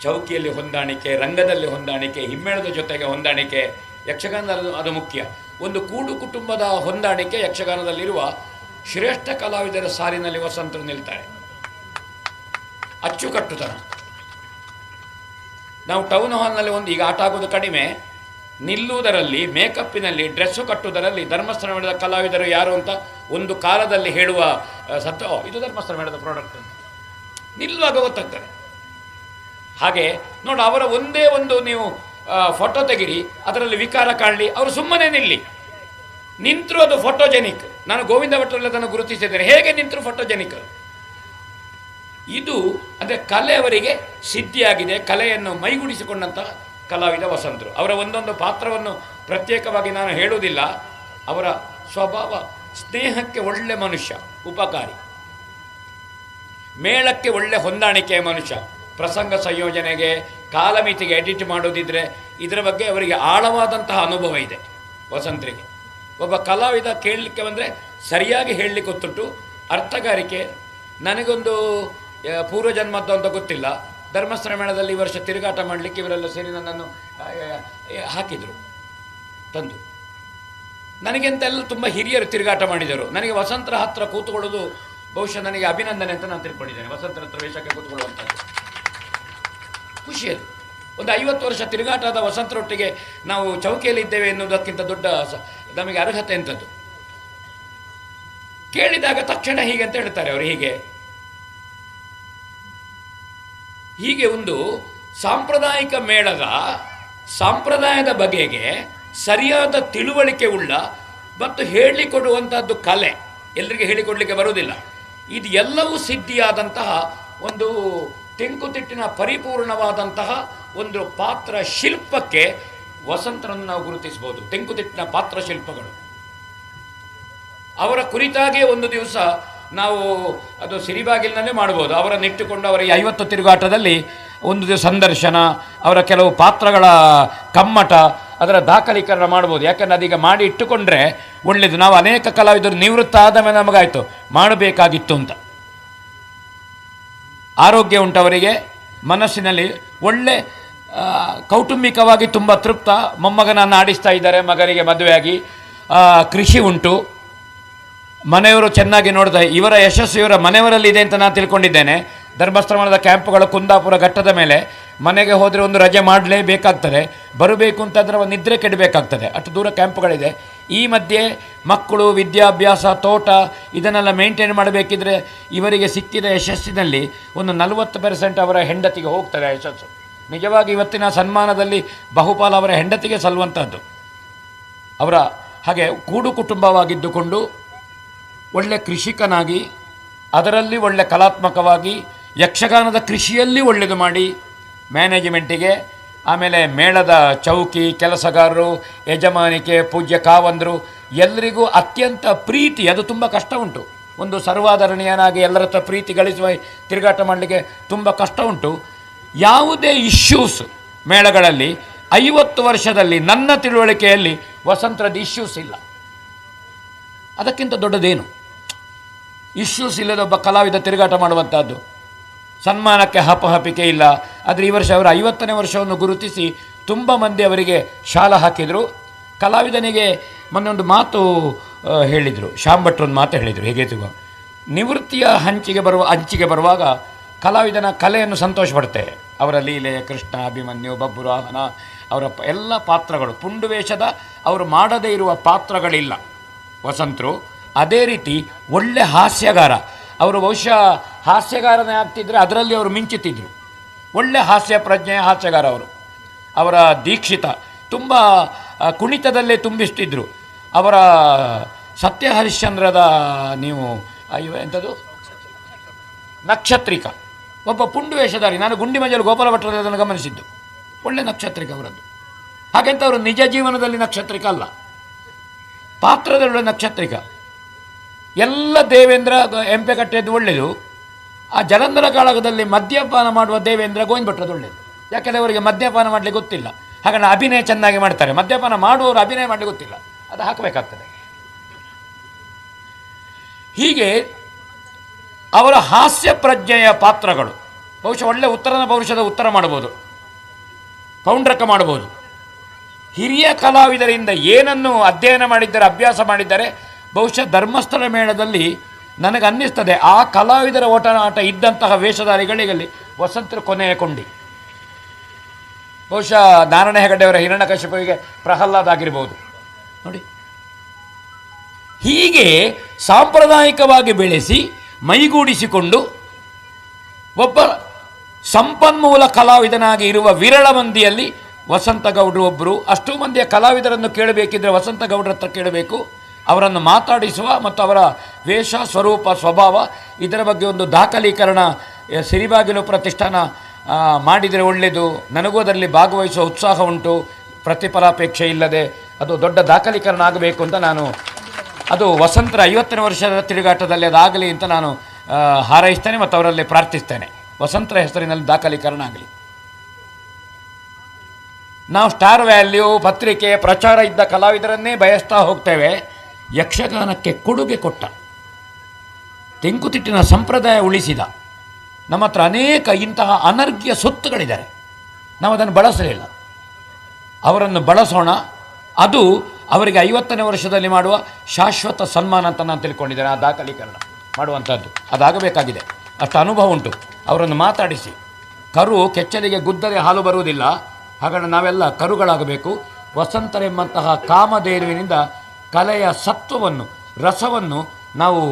ಚೌಕಿಯಲ್ಲಿ ಹೊಂದಾಣಿಕೆ, ರಂಗದಲ್ಲಿ ಹೊಂದಾಣಿಕೆ, ಹಿಮ್ಮೇಳದ ಜೊತೆಗೆ ಹೊಂದಾಣಿಕೆ ಯಕ್ಷಗಾನದಲ್ಲಿ ಅದು ಮುಖ್ಯ. ಒಂದು ಕೂಡು ಕುಟುಂಬದ ಹೊಂದಾಣಿಕೆ ಯಕ್ಷಗಾನದಲ್ಲಿರುವ ಶ್ರೇಷ್ಠ ಕಲಾವಿದರ ಸಾಲಿನಲ್ಲಿ ವಸಂತರು ನಿಲ್ತಾರೆ. ಅಚ್ಚುಕಟ್ಟುತನ. ನಾವು ಟೌನ್ ಹಾಲ್ನಲ್ಲಿ ಈಗ ಆಟ ಆಗೋದು ಕಡಿಮೆ, ನಿಲ್ಲುವುದರಲ್ಲಿ, ಮೇಕಪ್ಪಿನಲ್ಲಿ, ಡ್ರೆಸ್ಸು ಕಟ್ಟುವುದರಲ್ಲಿ ಧರ್ಮಸ್ಥಳ ಮೇಳದ ಕಲಾವಿದರು ಯಾರು ಅಂತ ಒಂದು ಕಾಲದಲ್ಲಿ ಹೇಳುವ ಇದು ಧರ್ಮಸ್ಥಳ ಮೇಳದ ಪ್ರಾಡಕ್ಟ್ ಅಂತ ನಿಲ್ಲುವಾಗ ಗೊತ್ತಾಗ್ತದೆ. ಹಾಗೆ ನೋಡು, ಅವರ ಒಂದೇ ಒಂದು ನೀವು ಫೋಟೋ ತೆಗಿರಿ, ಅದರಲ್ಲಿ ವಿಕಾರ ಕಾಣಲಿ, ಅವರು ಸುಮ್ಮನೆ ನಿಂತರು ಅದು ಫೋಟೋಜೆನಿಕ್. ನಾನು ಗೋವಿಂದ ಭಟ್ರಲ್ಲಿ ಅದನ್ನು ಗುರುತಿಸಿದ್ದೇನೆ. ಹೇಗೆ ನಿಂತರು ಫೋಟೋಜೆನಿಕ್. ಇದು ಅಂದರೆ ಕಲೆ ಅವರಿಗೆ ಸಿದ್ಧಿಯಾಗಿದೆ. ಕಲೆಯನ್ನು ಮೈಗೂಡಿಸಿಕೊಂಡಂತಹ ಕಲಾವಿದ ವಸಂತರು. ಅವರ ಒಂದೊಂದು ಪಾತ್ರವನ್ನು ಪ್ರತ್ಯೇಕವಾಗಿ ನಾನು ಹೇಳುವುದಿಲ್ಲ. ಅವರ ಸ್ವಭಾವ ಸ್ನೇಹಕ್ಕೆ ಒಳ್ಳೆ ಮನುಷ್ಯ, ಉಪಕಾರಿ. ಮೇಳಕ್ಕೆ ಒಳ್ಳೆ ಹೊಂದಾಣಿಕೆಯ ಮನುಷ್ಯ. ಪ್ರಸಂಗ ಸಂಯೋಜನೆಗೆ, ಕಾಲಮಿತಿಗೆ ಎಡಿಟ್ ಮಾಡೋದಿದ್ರೆ ಇದರ ಬಗ್ಗೆ ಅವರಿಗೆ ಆಳವಾದಂತಹ ಅನುಭವ ಇದೆ ವಸಂತರಿಗೆ. ಒಬ್ಬ ಕಲಾವಿದ ಕೇಳಲಿಕ್ಕೆ ಬಂದರೆ ಸರಿಯಾಗಿ ಹೇಳಲಿಕ್ಕೆ ಗೊತ್ತುಂಟು, ಅರ್ಥಗಾರಿಕೆ. ನನಗೊಂದು ಪೂರ್ವಜನ್ಮದ್ದು ಅಂತ ಗೊತ್ತಿಲ್ಲ, ಧರ್ಮಸ್ಥಳ ಮೇಳದಲ್ಲಿ ಈ ವರ್ಷ ತಿರುಗಾಟ ಮಾಡಲಿಕ್ಕೆ ಇವರೆಲ್ಲ ಸೇರಿ ನನ್ನನ್ನು ಹಾಕಿದರು ತಂದು. ನನಗೆಂತೆಲ್ಲ ತುಂಬ ಹಿರಿಯರು ತಿರುಗಾಟ ಮಾಡಿದರು. ನನಗೆ ವಸಂತರ ಹತ್ರ ಕೂತ್ಕೊಳ್ಳೋದು ಬಹುಶಃ ನನಗೆ ಅಭಿನಂದನೆ ಅಂತ ನಾನು ತಿಳ್ಕೊಂಡಿದ್ದೇನೆ. ವಸಂತರ ಹತ್ರ ವೇಷಕ್ಕೆ ಕೂತ್ಕೊಳ್ಳುವಂಥದ್ದು ಖುಷಿ. ಅದು ಒಂದು 50 ವರ್ಷ ತಿರುಗಾಟದ ವಸಂತರೊಟ್ಟಿಗೆ ನಾವು ಚೌಕಿಯಲ್ಲಿ ಇದ್ದೇವೆ ಎನ್ನುವುದಕ್ಕಿಂತ ದೊಡ್ಡ ನಮಗೆ ಅರ್ಹತೆ ಎಂಥದ್ದು. ಕೇಳಿದಾಗ ತಕ್ಷಣ ಹೀಗೆ ಅಂತ ಹೇಳ್ತಾರೆ ಅವರು. ಹೀಗೆ ಒಂದು ಸಾಂಪ್ರದಾಯಿಕ ಮೇಳದ ಸಂಪ್ರದಾಯದ ಬಗೆಗೆ ಸರಿಯಾದ ತಿಳುವಳಿಕೆ ಉಳ್ಳ ಮತ್ತು ಹೇಳಿಕೊಡುವಂಥದ್ದು ಕಲೆ. ಎಲ್ಲರಿಗೆ ಹೇಳಿಕೊಡಲಿಕ್ಕೆ ಬರುವುದಿಲ್ಲ. ಇದು ಎಲ್ಲವೂ ಸಿದ್ಧಿಯಾದಂತಹ ಒಂದು ತೆಂಕುತಿಟ್ಟಿನ ಪರಿಪೂರ್ಣವಾದಂತಹ ಒಂದು ಪಾತ್ರ ಶಿಲ್ಪಕ್ಕೆ ವಸಂತರನ್ನು ನಾವು ಗುರುತಿಸಬಹುದು. ತೆಂಕುತಿಟ್ಟಿನ ಪಾತ್ರ ಶಿಲ್ಪಗಳು ಅವರ ಕುರಿತಾಗಿಯೇ ಒಂದು ದಿವಸ ನಾವು ಅದು ಸಿರಿಬಾಗಿಲಿನಲ್ಲೇ ಮಾಡ್ಬೋದು. ಅವರನ್ನು ಇಟ್ಟುಕೊಂಡು ಅವರ 50 ತಿರುಗಾಟದಲ್ಲಿ ಒಂದು ದಿವಸ ಸಂದರ್ಶನ, ಅವರ ಕೆಲವು ಪಾತ್ರಗಳ ಕಮ್ಮಟ, ಅದರ ದಾಖಲೀಕರಣ ಮಾಡ್ಬೋದು. ಯಾಕಂದರೆ ಅದೀಗ ಮಾಡಿ ಇಟ್ಟುಕೊಂಡ್ರೆ ಒಳ್ಳೆಯದು. ನಾವು ಅನೇಕ ಕಲಾವಿದರು ನಿವೃತ್ತ ಆದ ಮೇಲೆ ನಮಗಾಯಿತು ಮಾಡಬೇಕಾಗಿತ್ತು ಅಂತ. ಆರೋಗ್ಯ ಉಂಟವರಿಗೆ, ಮನಸ್ಸಿನಲ್ಲಿ ಒಳ್ಳೆ ಕೌಟುಂಬಿಕವಾಗಿ ತುಂಬ ತೃಪ್ತ. ಮೊಮ್ಮಗನನ್ನು ಆಡಿಸ್ತಾ ಇದ್ದಾರೆ, ಮಗನಿಗೆ ಮದುವೆಯಾಗಿ. ಕೃಷಿ ಉಂಟು, ಮನೆಯವರು ಚೆನ್ನಾಗಿ ನೋಡ್ತಾ. ಇವರ ಯಶಸ್ಸು ಇವರ ಮನೆಯವರಲ್ಲಿದೆ ಅಂತ ನಾನು ತಿಳ್ಕೊಂಡಿದ್ದೇನೆ. ಧರ್ಮಸ್ಥಳದ ಕ್ಯಾಂಪ್ಗಳು ಕುಂದಾಪುರ ಘಟ್ಟದ ಮೇಲೆ ಮನೆಗೆ ಹೋದರೆ ಒಂದು ರಜೆ ಮಾಡಲೇಬೇಕಾಗ್ತದೆ. ಬರಬೇಕು ಅಂತಂದರೆ ನಿದ್ರೆ ಕೆಡಬೇಕಾಗ್ತದೆ, ಅಷ್ಟು ದೂರ ಕ್ಯಾಂಪ್ಗಳಿದೆ. ಈ ಮಧ್ಯೆ ಮಕ್ಕಳು, ವಿದ್ಯಾಭ್ಯಾಸ, ತೋಟ ಇದನ್ನೆಲ್ಲ ಮೇಂಟೈನ್ ಮಾಡಬೇಕಿದ್ರೆ ಇವರಿಗೆ ಸಿಕ್ಕಿದ ಯಶಸ್ಸಿನಲ್ಲಿ ಒಂದು 40% ಅವರ ಹೆಂಡತಿಗೆ ಹೋಗ್ತದೆ ಯಶಸ್ಸು. ನಿಜವಾಗಿ ಇವತ್ತಿನ ಸನ್ಮಾನದಲ್ಲಿ ಬಹುಪಾಲು ಅವರ ಹೆಂಡತಿಗೆ ಸಲ್ಲುವಂಥದ್ದು. ಅವರ ಹಾಗೆ ಕೂಡು ಕುಟುಂಬವಾಗಿದ್ದುಕೊಂಡು ಒಳ್ಳೆ ಕೃಷಿಕನಾಗಿ, ಅದರಲ್ಲಿ ಒಳ್ಳೆ ಕಲಾತ್ಮಕವಾಗಿ, ಯಕ್ಷಗಾನದ ಕೃಷಿಯಲ್ಲಿ ಒಳ್ಳೆಯದು ಮಾಡಿ, ಮ್ಯಾನೇಜ್ಮೆಂಟಿಗೆ, ಆಮೇಲೆ ಮೇಳದ ಚೌಕಿ, ಕೆಲಸಗಾರರು, ಯಜಮಾನಿಕೆ, ಪೂಜ್ಯ ಕಾವಂದರು ಎಲ್ಲರಿಗೂ ಅತ್ಯಂತ ಪ್ರೀತಿ. ಅದು ತುಂಬ ಕಷ್ಟ ಉಂಟು. ಒಂದು ಸರ್ವಾಧರಣೀಯನಾಗಿ ಎಲ್ಲರ ಹತ್ರ ಪ್ರೀತಿ ಗಳಿಸುವ ತಿರುಗಾಟ ಮಾಡಲಿಕ್ಕೆ ತುಂಬ ಕಷ್ಟ ಉಂಟು. ಯಾವುದೇ ಇಶ್ಯೂಸ್ ಮೇಳಗಳಲ್ಲಿ 50 ವರ್ಷದಲ್ಲಿ ನನ್ನ ತಿಳುವಳಿಕೆಯಲ್ಲಿ ವಸಂತರದ ಇಶ್ಯೂಸ್ ಇಲ್ಲ. ಅದಕ್ಕಿಂತ ದೊಡ್ಡದೇನು ಇಶ್ಯೂಸ್ ಇಲ್ಲದ ಒಬ್ಬ ಕಲಾವಿದ ತಿರುಗಾಟ ಮಾಡುವಂಥದ್ದು. ಸನ್ಮಾನಕ್ಕೆ ಹಪಹಪಿಕೆ ಇಲ್ಲ. ಆದರೆ ಈ ವರ್ಷ ಅವರ 50ನೇ ವರ್ಷವನ್ನು ಗುರುತಿಸಿ ತುಂಬ ಮಂದಿ ಅವರಿಗೆ ಶಾಲ ಹಾಕಿದರು. ಕಲಾವಿದನಿಗೆ ಮೊನ್ನೆ ಒಂದು ಮಾತು ಹೇಳಿದರು, ಶಾಂಭಟ್ರೊಂದು ಮಾತು ಹೇಳಿದರು. ಹೇಗೆ ನಿವೃತ್ತಿಯ ಅಂಚಿಗೆ ಬರುವಾಗ ಕಲಾವಿದನ ಕಲೆಯನ್ನು ಸಂತೋಷಪಡುತ್ತೆ. ಅವರ ಲೀಲೆ, ಕೃಷ್ಣ, ಅಭಿಮನ್ಯು, ಬಬ್ಬುರಾಹನ, ಅವರ ಎಲ್ಲ ಪಾತ್ರಗಳು, ಪುಂಡುವೇಷದ ಅವರು ಮಾಡದೇ ಇರುವ ಪಾತ್ರಗಳಿಲ್ಲ ವಸಂತರು. ಅದೇ ರೀತಿ ಒಳ್ಳೆ ಹಾಸ್ಯಗಾರ. ಅವರು ಬಹುಶಃ ಹಾಸ್ಯಗಾರನೇ ಆಗ್ತಿದ್ರೆ ಅದರಲ್ಲಿ ಅವರು ಮಿಂಚುತ್ತಿದ್ದರು. ಒಳ್ಳೆ ಹಾಸ್ಯ ಪ್ರಜ್ಞೆಯ ಹಾಸ್ಯಗಾರ ಅವರು. ಅವರ ದೀಕ್ಷಿತ ತುಂಬ ಕುಣಿತದಲ್ಲೇ ತುಂಬಿಸ್ತಿದ್ರು. ಅವರ ಸತ್ಯ ಹರಿಶ್ಚಂದ್ರದ ನೀವು ಎಂಥದ್ದು ನಕ್ಷತ್ರಿಕ, ಒಬ್ಬ ಪುಂಡು ವೇಷಧಾರಿ. ನಾನು ಗುಂಡಿ ಮಂಜಲು ಗೋಪಾಲ ಭಟ್ರಲ್ಲಿ ಅದನ್ನು ಗಮನಿಸಿದ್ದು. ಒಳ್ಳೆ ನಕ್ಷತ್ರಿಕ ಅವರದ್ದು. ಹಾಗೆಂತ ಅವರು ನಿಜ ಜೀವನದಲ್ಲಿ ನಕ್ಷತ್ರಿಕ ಅಲ್ಲ, ಪಾತ್ರದೊಳ್ಳೆ ನಕ್ಷತ್ರಿಕ. ಎಲ್ಲ ದೇವೇಂದ್ರ ಎಂಪೆಕಟ್ಟೆದ್ದು ಒಳ್ಳೆಯದು. ಆ ಜಲಂಧರ ಕಾಳಗದಲ್ಲಿ ಮದ್ಯಪಾನ ಮಾಡುವ ದೇವೇಂದ್ರ ಗೋವಿಂದ ಭಟ್ರದ್ದು ಒಳ್ಳೆಯದು. ಯಾಕೆಂದರೆ ಅವರಿಗೆ ಮದ್ಯಪಾನ ಮಾಡಲಿಕ್ಕೆ ಗೊತ್ತಿಲ್ಲ. ಹಾಗಾಗಿ ಅಭಿನಯ ಚೆನ್ನಾಗಿ ಮಾಡ್ತಾರೆ. ಮದ್ಯಪಾನ ಮಾಡುವವರು ಅಭಿನಯ ಮಾಡಲಿಕ್ಕೆ ಗೊತ್ತಿಲ್ಲ, ಅದು ಹಾಕಬೇಕಾಗ್ತದೆ. ಹೀಗೆ ಅವರ ಹಾಸ್ಯ ಪ್ರಜ್ಞೆಯ ಪಾತ್ರಗಳು ಬಹುಶಃ ಒಳ್ಳೆ ಉತ್ತರನ ಪೌರುಷದ ಉತ್ತರ ಮಾಡ್ಬೋದು, ಪೌಂಡ್ರಕ ಮಾಡ್ಬೋದು. ಹಿರಿಯ ಕಲಾವಿದರಿಂದ ಏನನ್ನು ಅಧ್ಯಯನ ಮಾಡಿದ್ದಾರೆ, ಅಭ್ಯಾಸ ಮಾಡಿದ್ದಾರೆ. ಬಹುಶಃ ಧರ್ಮಸ್ಥಳ ಮೇಳದಲ್ಲಿ ನನಗೆ ಅನ್ನಿಸ್ತದೆ ಆ ಕಲಾವಿದರ ಓಟನಾಟ ಇದ್ದಂತಹ ವೇಷಧಾರಿಗಳಿಗೆ ವಸಂತರ ಕೊನೆಯ ಕೊಂಡಿ. ಬಹುಶಃ ನಾರಾಯಣ ಹೆಗಡೆಯವರ ಹಿರಣ್ಯಕಶಿಪುವಿಗೆ ಪ್ರಹ್ಲಾದ ಆಗಿರ್ಬೋದು ನೋಡಿ. ಹೀಗೆ ಸಾಂಪ್ರದಾಯಿಕವಾಗಿ ಬೆಳೆಸಿ ಮೈಗೂಡಿಸಿಕೊಂಡು ಒಬ್ಬ ಸಂಪನ್ಮೂಲ ಕಲಾವಿದನಾಗಿ ಇರುವ ವಿರಳ ಮಂದಿಯಲ್ಲಿ ವಸಂತ ಗೌಡರು ಒಬ್ಬರು. ಅಷ್ಟೂ ಮಂದಿಯ ಕಲಾವಿದರನ್ನು ಕೇಳಬೇಕಿದ್ರೆ ವಸಂತ ಗೌಡರ ಹತ್ರ ಕೇಳಬೇಕು. ಅವರನ್ನು ಮಾತಾಡಿಸುವ ಮತ್ತು ಅವರ ವೇಷ, ಸ್ವರೂಪ, ಸ್ವಭಾವ ಇದರ ಬಗ್ಗೆ ಒಂದು ದಾಖಲೀಕರಣ ಸಿರಿಬಾಗಿಲು ಪ್ರತಿಷ್ಠಾನ ಮಾಡಿದರೆ ಒಳ್ಳೆಯದು. ನನಗೂ ಅದರಲ್ಲಿ ಭಾಗವಹಿಸುವ ಉತ್ಸಾಹ ಉಂಟು, ಪ್ರತಿಫಲಾಪೇಕ್ಷೆ ಇಲ್ಲದೆ ಅದು ದೊಡ್ಡ ದಾಖಲೀಕರಣ ಆಗಬೇಕು ಅಂತ ನಾನು ಅದು ವಸಂತರ 50ನೇ ವರ್ಷದ ತಿರುಗಾಟದಲ್ಲಿ ಅದಾಗಲಿ ಅಂತ ನಾನು ಹಾರೈಸ್ತೇನೆ ಮತ್ತು ಅವರಲ್ಲಿ ಪ್ರಾರ್ಥಿಸ್ತೇನೆ. ವಸಂತರ ಹೆಸರಿನಲ್ಲಿ ದಾಖಲೀಕರಣ ಆಗಲಿ. ನಾವು ಸ್ಟಾರ್ ವ್ಯಾಲ್ಯೂ ಪತ್ರಿಕೆ ಪ್ರಚಾರ ಇದ್ದ ಕಲಾವಿದರನ್ನೇ ಬಯಸ್ತಾ ಹೋಗ್ತೇವೆ. ಯಕ್ಷಗಾನಕ್ಕೆ ಕೊಡುಗೆ ಕೊಟ್ಟ, ತೆಂಕುತಿಟ್ಟಿನ ಸಂಪ್ರದಾಯ ಉಳಿಸಿದ ನಮ್ಮ ಹತ್ರ ಅನೇಕ ಇಂತಹ ಅನರ್ಘ್ಯ ಸೊತ್ತುಗಳಿದ್ದಾರೆ. ನಾವು ಅದನ್ನು ಬಳಸಲಿಲ್ಲ. ಅವರನ್ನು ಬಳಸೋಣ. ಅದು ಅವರಿಗೆ 50ನೇ ವರ್ಷದಲ್ಲಿ ಮಾಡುವ ಶಾಶ್ವತ ಸನ್ಮಾನ ಅಂತ ನಾನು ತಿಳ್ಕೊಂಡಿದ್ದೇನೆ. ಆ ದಾಖಲೀಕರಣ ಮಾಡುವಂಥದ್ದು ಅದಾಗಬೇಕಾಗಿದೆ. ಅಷ್ಟು ಅನುಭವ ಉಂಟು. ಅವರನ್ನು ಮಾತಾಡಿಸಿ. ಕರು ಕೆಚ್ಚಲಿಗೆ ಗುದ್ದರೆ ಹಾಲು ಬರುವುದಿಲ್ಲ. ಹಾಗಾಗಿ ನಾವೆಲ್ಲ ಕರುಗಳಾಗಬೇಕು. ವಸಂತರೆಂಬಂತಹ ಕಾಮಧೇನುವಿನಿಂದ ಕಲೆಯ ಸತ್ವವನ್ನು ರಸವನ್ನು ನಾವು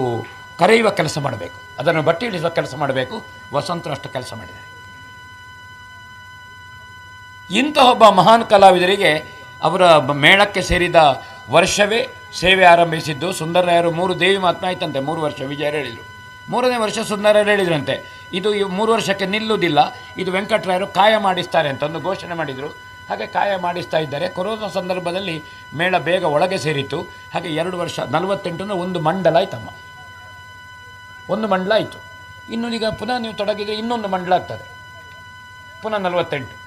ಕರೆಯುವ ಕೆಲಸ ಮಾಡಬೇಕು. ಅದನ್ನು ಬಟ್ಟಿ ಇಳಿಸುವ ಕೆಲಸ ಮಾಡಬೇಕು. ವಸಂತರು ಅಷ್ಟು ಕೆಲಸ ಮಾಡಿದ್ದಾರೆ. ಇಂತಹ ಒಬ್ಬ ಮಹಾನ್ ಕಲಾವಿದರಿಗೆ ಅವರ ಮೇಳಕ್ಕೆ ಸೇರಿದ ವರ್ಷವೇ ಸೇವೆ ಆರಂಭಿಸಿದ್ದು. ಸುಂದರರಾಯರು 3 ದೇವಿ ಮಾತ್ಮ ಆಯ್ತಂತೆ. 3 ವರ್ಷ ವಿಜಯರು ಹೇಳಿದರು. 3ನೇ ವರ್ಷ ಸುಂದರರಾಯರು ಹೇಳಿದ್ರಂತೆ, ಇದು 3 ವರ್ಷಕ್ಕೆ ನಿಲ್ಲುವುದಿಲ್ಲ, ಇದು ವೆಂಕಟರಾಯರು ಕಾಯ ಮಾಡಿಸ್ತಾರೆ ಅಂತ ಒಂದು ಘೋಷಣೆ ಮಾಡಿದರು. ಹಾಗೆ ಕಾಯ ಮಾಡಿಸ್ತಾ ಇದ್ದಾರೆ. ಕೊರೋನಾ ಸಂದರ್ಭದಲ್ಲಿ ಮೇಳ ಬೇಗ ಒಳಗೆ ಸೇರಿತ್ತು. ಹಾಗೆ 2 ವರ್ಷ 48 ಒಂದು ಮಂಡಲ ಆಯ್ತಮ್ಮ. ಒಂದು ಮಂಡಲ ಆಯಿತು. ಇನ್ನು ಈಗ ಪುನಃ ನೀವು ತೊಡಗಿದರೆ ಇನ್ನೊಂದು ಮಂಡಲ ಆಗ್ತದೆ. ಪುನಃ 48.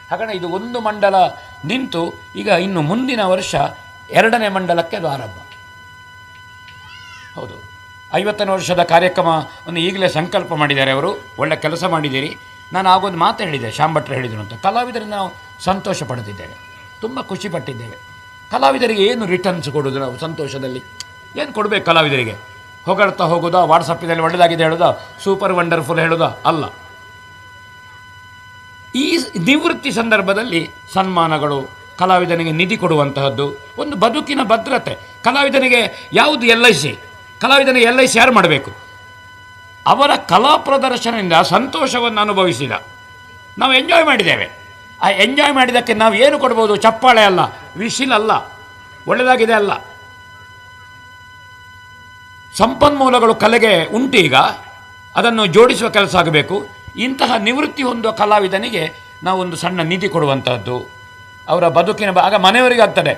ಹಾಗಾಗಿ ಇದು ಒಂದು ಮಂಡಲ ನಿಂತು ಈಗ ಇನ್ನು ಮುಂದಿನ ವರ್ಷ 2ನೇ ಮಂಡಲಕ್ಕೆ ಅದು ಆರಂಭ. ಹೌದು, 50ನೇ ವರ್ಷದ ಕಾರ್ಯಕ್ರಮವನ್ನು ಈಗಲೇ ಸಂಕಲ್ಪ ಮಾಡಿದ್ದಾರೆ ಅವರು. ಒಳ್ಳೆ ಕೆಲಸ ಮಾಡಿದ್ದೀರಿ. ನಾನು ಆಗೊಂದು ಮಾತು ಹೇಳಿದೆ, ಶಾಂಭಟ್ರು ಹೇಳಿದರು ಅಂತ. ಕಲಾವಿದರಿಂದ ನಾವು ಸಂತೋಷ ಪಡೆದಿದ್ದೇವೆ, ತುಂಬ ಖುಷಿ ಪಟ್ಟಿದ್ದೇವೆ. ಕಲಾವಿದರಿಗೆ ಏನು ರಿಟರ್ನ್ಸ್ ಕೊಡೋದು? ನಾವು ಸಂತೋಷದಲ್ಲಿ ಏನು ಕೊಡಬೇಕು ಕಲಾವಿದರಿಗೆ? ಹೊಗಳ್ತಾ ಹೋಗೋದಾ, ವಾಟ್ಸಪ್ಪಿನಲ್ಲಿ ಒಳ್ಳೆಯದಾಗಿದೆ ಹೇಳೋದಾ, ಸೂಪರ್ ವಂಡರ್ಫುಲ್ ಹೇಳೋದಾ? ಅಲ್ಲ. ಈ ನಿವೃತ್ತಿ ಸಂದರ್ಭದಲ್ಲಿ ಸನ್ಮಾನಗಳು, ಕಲಾವಿದನಿಗೆ ನಿಧಿ ಕೊಡುವಂತಹದ್ದು, ಒಂದು ಬದುಕಿನ ಭದ್ರತೆ. ಕಲಾವಿದನಿಗೆ ಯಾವುದು LIC? ಕಲಾವಿದನಿಗೆ LIC ಯಾರು ಮಾಡಬೇಕು? ಅವರ ಕಲಾ ಪ್ರದರ್ಶನದಿಂದ ಸಂತೋಷವನ್ನು ಅನುಭವಿಸಿದ. ನಾವು ಎಂಜಾಯ್ ಮಾಡಿದ್ದೇವೆ. ಆ ಎಂಜಾಯ್ ಮಾಡಿದ್ದಕ್ಕೆ ನಾವು ಏನು ಕೊಡ್ಬೋದು? ಚಪ್ಪಾಳೆ ಅಲ್ಲ, ವಿಶಿಲ್ ಅಲ್ಲ, ಒಳ್ಳೆಯದಾಗಿದೆ ಅಲ್ಲ. ಸಂಪನ್ಮೂಲಗಳು ಕಲೆಗೆ ಉಂಟು. ಈಗ ಅದನ್ನು ಜೋಡಿಸುವ ಕೆಲಸ ಆಗಬೇಕು. ಇಂತಹ ನಿವೃತ್ತಿ ಹೊಂದುವ ಕಲಾವಿದನಿಗೆ ನಾವು ಒಂದು ಸಣ್ಣ ನಿಧಿ ಕೊಡುವಂಥದ್ದು. ಅವರ ಬದುಕಿನ ಆಗ ಮನೆಯವರಿಗೆ ಆಗ್ತದೆ.